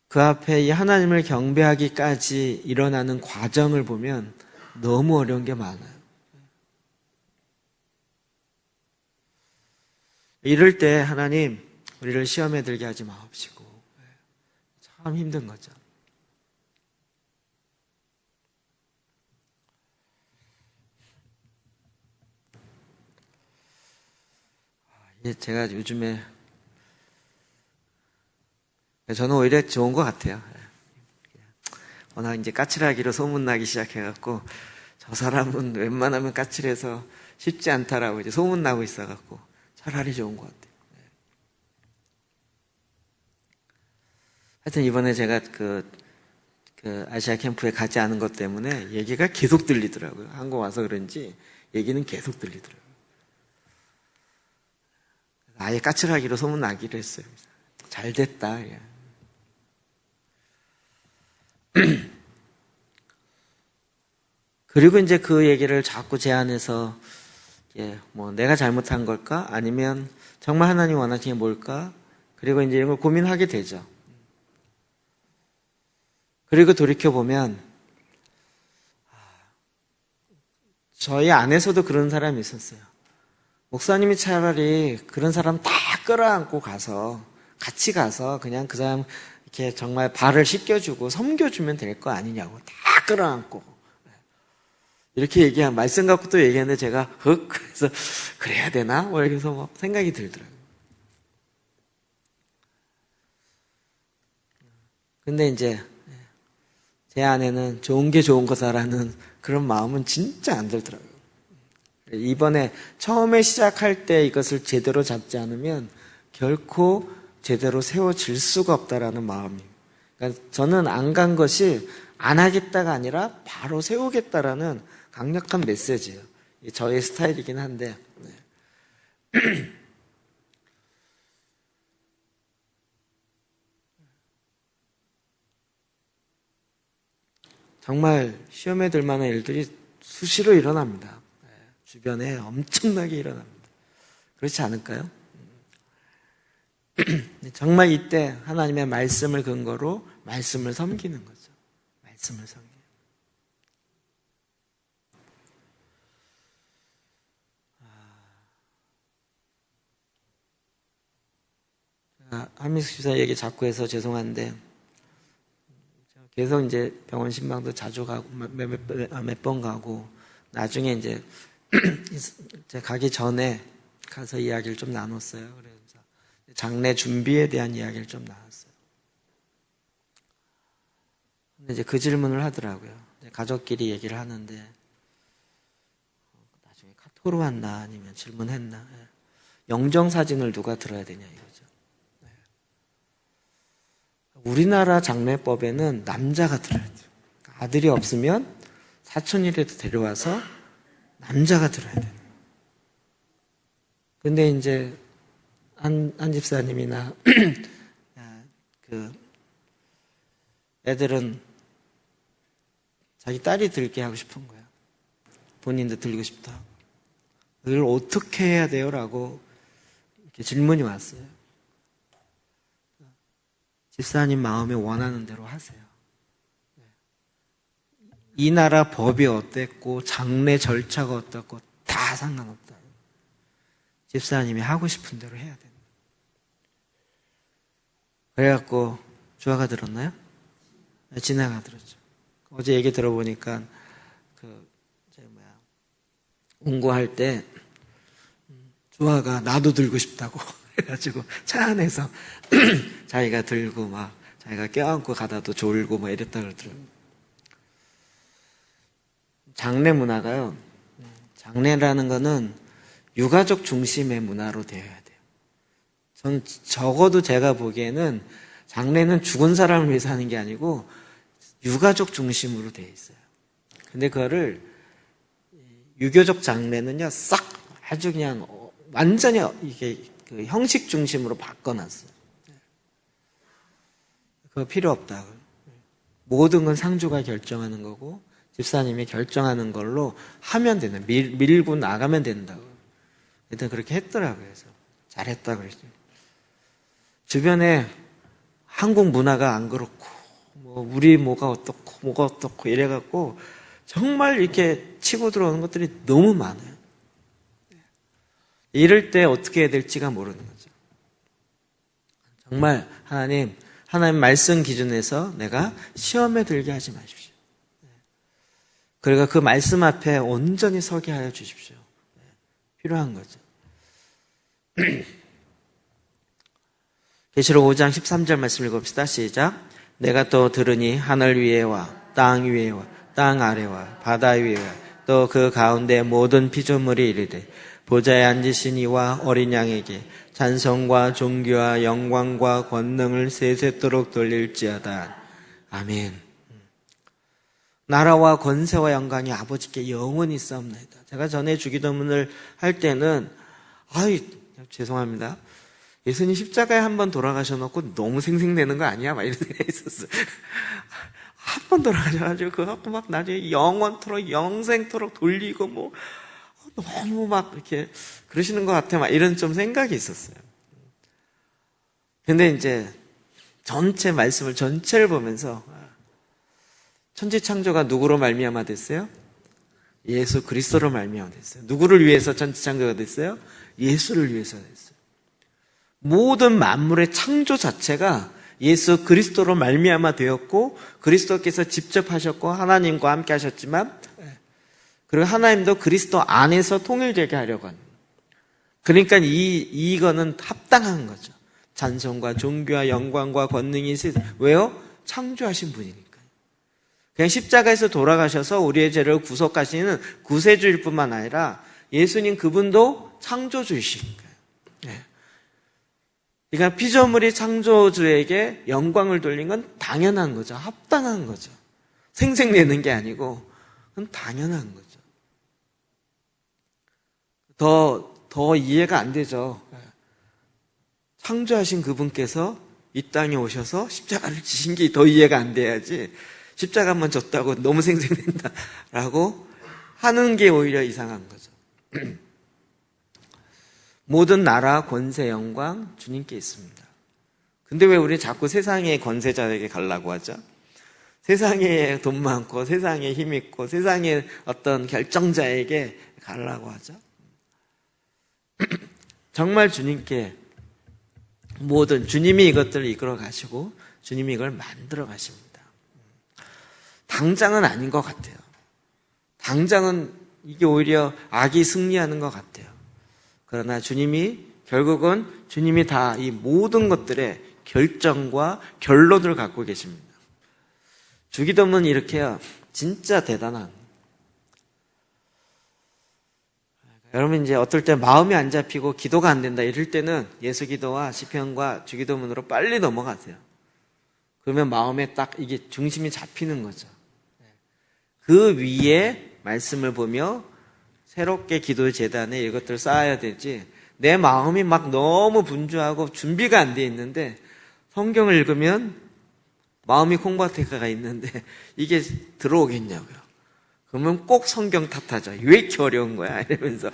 그 앞에 이 하나님을 경배하기까지 일어나는 과정을 보면 너무 어려운 게 많아요. 이럴 때 하나님 우리를 시험에 들게 하지 마옵시고, 참 힘든 거죠. 제가 요즘에 저는 오히려 좋은 것 같아요. 워낙 이제 까칠하기로 소문나기 시작해갖고 저 사람은 웬만하면 까칠해서 쉽지 않다라고 이제 소문나고 있어갖고 차라리 좋은 것 같아요. 하여튼 이번에 제가 그 아시아 캠프에 가지 않은 것 때문에 얘기가 계속 들리더라고요. 한국 와서 그런지 얘기는 계속 들리더라고요. 아예 까칠하기로 소문나기로 했어요. 잘 됐다. 그리고 이제 그 얘기를 자꾸 제안해서 뭐 내가 잘못한 걸까? 아니면 정말 하나님 원하시는 게 뭘까? 그리고 이제 이런 걸 고민하게 되죠. 그리고 돌이켜보면 저희 안에서도 그런 사람이 있었어요. 목사님이 차라리 그런 사람 다 끌어안고 가서 같이 가서 그냥 그 사람 이렇게 정말 발을 씻겨주고 섬겨주면 될 거 아니냐고, 다 끌어안고 이렇게 얘기한 말씀 갖고 또 얘기했는데 제가 그래서 그래야 되나? 뭐 이래서 뭐 생각이 들더라고요. 근데 이제 제 안에는 좋은 게 좋은 거다라는 그런 마음은 진짜 안 들더라고요. 이번에 처음에 시작할 때 이것을 제대로 잡지 않으면 결코 제대로 세워질 수가 없다라는 마음이에요. 그러니까 저는 안 간 것이 안 하겠다가 아니라 바로 세우겠다라는 강력한 메시지예요. 저의 스타일이긴 한데 정말 시험에 들 만한 일들이 수시로 일어납니다. 주변에 엄청나게 일어납니다. 그렇지 않을까요? 정말 이때 하나님의 말씀을 근거로 말씀을 섬기는 거죠. 말씀을 섬기는. 한민숙 집사 얘기 자꾸 해서 죄송한데, 계속 이제 병원 신방도 자주 가고, 몇 번 가고, 나중에 이제, 가기 전에 가서 이야기를 좀 나눴어요. 그래서 장례 준비에 대한 이야기를 좀 나눴어요. 근데 이제 그 질문을 하더라고요. 가족끼리 얘기를 하는데, 나중에 카톡으로 왔나, 아니면 질문했나. 영정사진을 누가 들어야 되냐, 이거죠. 우리나라 장례법에는 남자가 들어야 돼요. 아들이 없으면 사촌이라도 데려와서 남자가 들어야 돼요. 근데 이제 한 집사님이나 그 애들은 자기 딸이 들게 하고 싶은 거야. 본인도 들고 싶다. 이걸 어떻게 해야 돼요? 라고 이렇게 질문이 왔어요. 집사님 마음에 원하는 대로 하세요. 이 나라 법이 어땠고 장례 절차가 어떻고 다 상관없다. 집사님이 하고 싶은 대로 해야 된다. 그래갖고 주아가 들었나요? 진아가 들었죠. 어제 얘기 들어보니까 운구할 때 주아가 나도 들고 싶다고 그래가지고 차 안에서 자기가 들고 막 자기가 껴안고 가다도 졸고 막 이랬다 그러더라고요. 장례 문화가요, 장례라는 거는 유가족 중심의 문화로 되어야 돼요. 전 적어도 제가 보기에는 장례는 죽은 사람을 위해서 하는 게 아니고 유가족 중심으로 되어 있어요. 근데 그거를 유교적 장례는요, 싹 아주 그냥 완전히 이게 그 형식 중심으로 바꿔놨어요. 그거 필요 없다. 모든 건 상주가 결정하는 거고 집사님이 결정하는 걸로 하면 되는, 밀고 나가면 된다고. 일단 그렇게 했더라고요. 그래서 잘했다 그랬죠. 주변에 한국 문화가 안 그렇고, 우리 뭐가 어떻고 이래갖고 정말 이렇게 치고 들어오는 것들이 너무 많아요. 이럴 때 어떻게 해야 될지가 모르는 거죠. 정말 하나님 말씀 기준에서 내가 시험에 들게 하지 마십시오. 그러니까 그 말씀 앞에 온전히 서게 하여 주십시오. 필요한 거죠. 계시록 5장 13절 말씀 읽읍시다. 시작. 내가 또 들으니 하늘 위에와 땅 위에와 땅 아래와 바다 위에와 또 그 가운데 모든 피조물이 이르되 보좌에 앉으신 이와 어린 양에게 찬송과 존귀와 영광과 권능을 세세토록 돌릴지어다. 아멘. 나라와 권세와 영광이 아버지께 영원히 있사옵나이다. 제가 전에 주기도문을 할 때는 죄송합니다. 예수님 십자가에 한번 돌아가셔놓고 너무 생생되는 거 아니야? 막 이런 생각이 있었어요. 한 번 돌아가셔가지고 그거 갖고 막 나중에 영원토록 영생토록 돌리고 너무 막 이렇게 그러시는 것 같아. 막 이런 좀 생각이 있었어요. 근데 이제 전체 말씀을 전체를 보면서 천지창조가 누구로 말미암아 됐어요? 예수 그리스도로 말미암아 됐어요. 누구를 위해서 천지창조가 됐어요? 예수를 위해서 됐어요. 모든 만물의 창조 자체가 예수 그리스도로 말미암아 되었고 그리스도께서 직접 하셨고 하나님과 함께 하셨지만 그리고 하나님도 그리스도 안에서 통일되게 하려고 합니다. 그러니까 이거는 합당한 거죠. 찬송과 존귀와 영광과 권능이 왜요? 창조하신 분이니까요. 그냥 십자가에서 돌아가셔서 우리의 죄를 구속하시는 구세주일 뿐만 아니라 예수님 그분도 창조주이시니까요. 그러니까 피조물이 창조주에게 영광을 돌린 건 당연한 거죠. 합당한 거죠. 생색내는 게 아니고 그건 당연한 거죠. 더 이해가 안 되죠. 창조하신 그분께서 이 땅에 오셔서 십자가를 지신 게 더 이해가 안 돼야지 십자가만 졌다고 너무 생색낸다라고 하는 게 오히려 이상한 거죠. 모든 나라, 권세, 영광 주님께 있습니다. 근데 왜 우리 자꾸 세상의 권세자에게 가려고 하죠? 세상에 돈 많고 세상에 힘 있고 세상의 어떤 결정자에게 가려고 하죠? 정말 주님께 모든 주님이 이것들을 이끌어 가시고 주님이 이걸 만들어 가십니다. 당장은 아닌 것 같아요. 당장은 이게 오히려 악이 승리하는 것 같아요. 그러나 주님이 결국은 주님이 다 이 모든 것들의 결정과 결론을 갖고 계십니다. 주기도문은 이렇게요. 진짜 대단한. 여러분 이제 어떨 때 마음이 안 잡히고 기도가 안 된다 이럴 때는 예수기도와 시편과 주기도문으로 빨리 넘어가세요. 그러면 마음에 딱 이게 중심이 잡히는 거죠. 그 위에 말씀을 보며 새롭게 기도 재단에 이것들을 쌓아야 되지 내 마음이 막 너무 분주하고 준비가 안 돼 있는데 성경을 읽으면 마음이 콩밭에가 있는데 이게 들어오겠냐고요. 그러면 꼭 성경 탓하죠. 왜 이렇게 어려운 거야? 이러면서.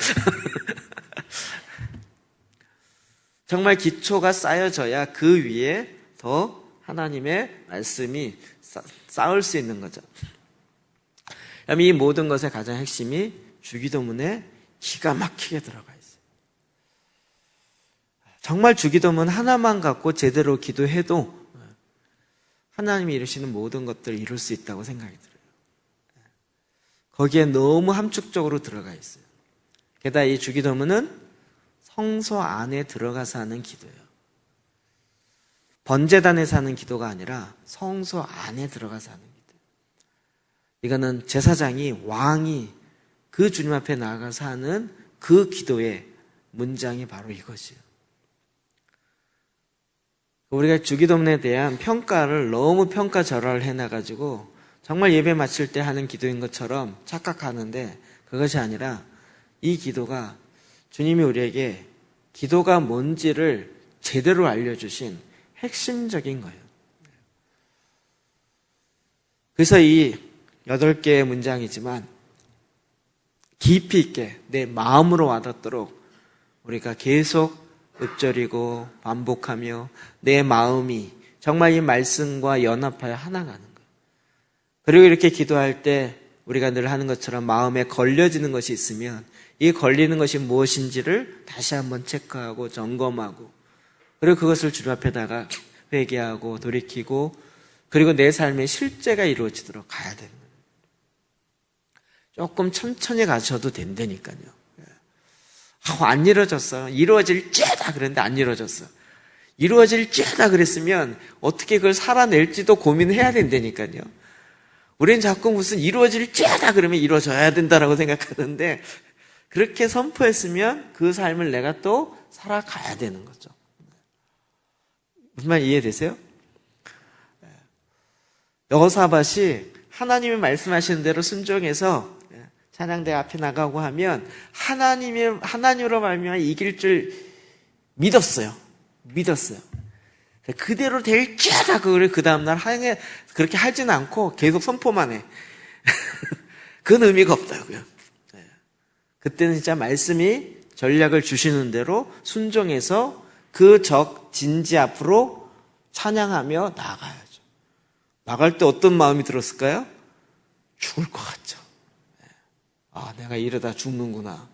정말 기초가 쌓여져야 그 위에 더 하나님의 말씀이 쌓을 수 있는 거죠. 이 모든 것의 가장 핵심이 주기도문에 기가 막히게 들어가 있어요. 정말 주기도문 하나만 갖고 제대로 기도해도 하나님이 이루시는 모든 것들을 이룰 수 있다고 생각이 들어요. 거기에 너무 함축적으로 들어가 있어요. 게다가 이 주기도문은 성소 안에 들어가서 하는 기도예요. 번제단에서 하는 기도가 아니라 성소 안에 들어가서 하는 기도. 이거는 제사장이 왕이 그 주님 앞에 나아가서 하는 그 기도의 문장이 바로 이것이에요. 우리가 주기도문에 대한 평가를 너무 평가절하를 해놔가지고 정말 예배 마칠 때 하는 기도인 것처럼 착각하는데 그것이 아니라 이 기도가 주님이 우리에게 기도가 뭔지를 제대로 알려주신 핵심적인 거예요. 그래서 이 8개의 문장이지만 깊이 있게 내 마음으로 와닿도록 우리가 계속 읊조리고 반복하며 내 마음이 정말 이 말씀과 연합하여 하나가는 거예요. 그리고 이렇게 기도할 때 우리가 늘 하는 것처럼 마음에 걸려지는 것이 있으면 이 걸리는 것이 무엇인지를 다시 한번 체크하고 점검하고 그리고 그것을 주님 앞에다가 회개하고 돌이키고 그리고 내 삶의 실제가 이루어지도록 가야 되는 거예요. 조금 천천히 가셔도 된다니까요. 안 이루어졌어. 이루어질 째다 그랬는데 안 이루어졌어. 이루어질 째다 그랬으면 어떻게 그걸 살아낼지도 고민해야 된다니까요. 우리는 자꾸 무슨 이루어질 째다 그러면 이루어져야 된다라고 생각하는데 그렇게 선포했으면 그 삶을 내가 또 살아가야 되는 거죠. 무슨 말 이해되세요? 여호사밧이 하나님이 말씀하시는 대로 순종해서 찬양대 앞에 나가고 하면 하나님으로 말미암아 이길 줄 믿었어요. 그대로 될지어다 그걸 그 다음날 하행해 그렇게 하지는 않고 계속 선포만 해. 그건 의미가 없다고요. 그때는 진짜 말씀이 전략을 주시는 대로 순종해서 그 적 진지 앞으로 찬양하며 나아가야죠. 나갈 때 어떤 마음이 들었을까요? 죽을 것 같죠. 내가 이러다 죽는구나.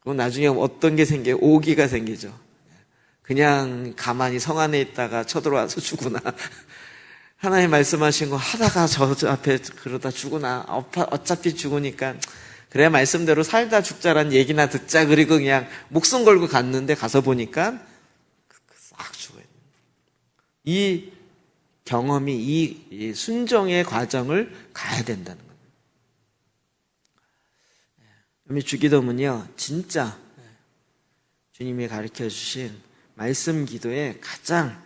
그럼 나중에 어떤 게 생겨요? 오기가 생기죠. 그냥 가만히 성 안에 있다가 쳐들어와서 죽으나 하나님 말씀하신 거 하다가 저 앞에 그러다 죽으나 어차피 죽으니까 그래 말씀대로 살다 죽자란 얘기나 듣자 그리고 그냥 목숨 걸고 갔는데 가서 보니까 싹 죽어요. 이 경험이 이 순종의 과정을 가야 된다는 거예요. 주기도문이요 진짜 주님이 가르쳐 주신 말씀 기도의 가장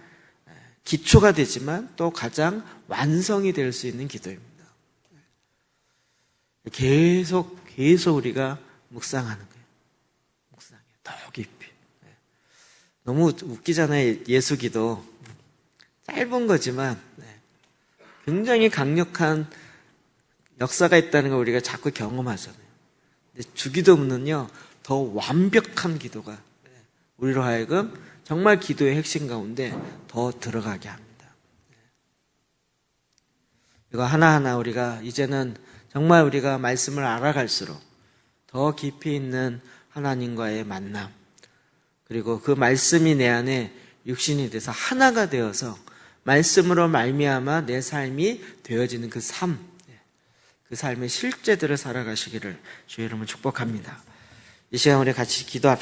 기초가 되지만 또 가장 완성이 될 수 있는 기도입니다. 계속 우리가 묵상하는 거예요. 묵상해 더 깊이. 너무 웃기잖아요. 예수기도 짧은 거지만 굉장히 강력한 역사가 있다는 걸 우리가 자꾸 경험하잖아요. 근데 주기도문은요 더 완벽한 기도가 우리로 하여금 정말 기도의 핵심 가운데 더 들어가게 합니다. 이거 하나하나 우리가 이제는 정말 우리가 말씀을 알아갈수록 더 깊이 있는 하나님과의 만남 그리고 그 말씀이 내 안에 육신이 돼서 하나가 되어서 말씀으로 말미암아 내 삶이 되어지는 그 삶, 그 삶의 실제들을 살아가시기를 주의 이름으로 축복합니다. 이 시간 우리 같이 기도합시다.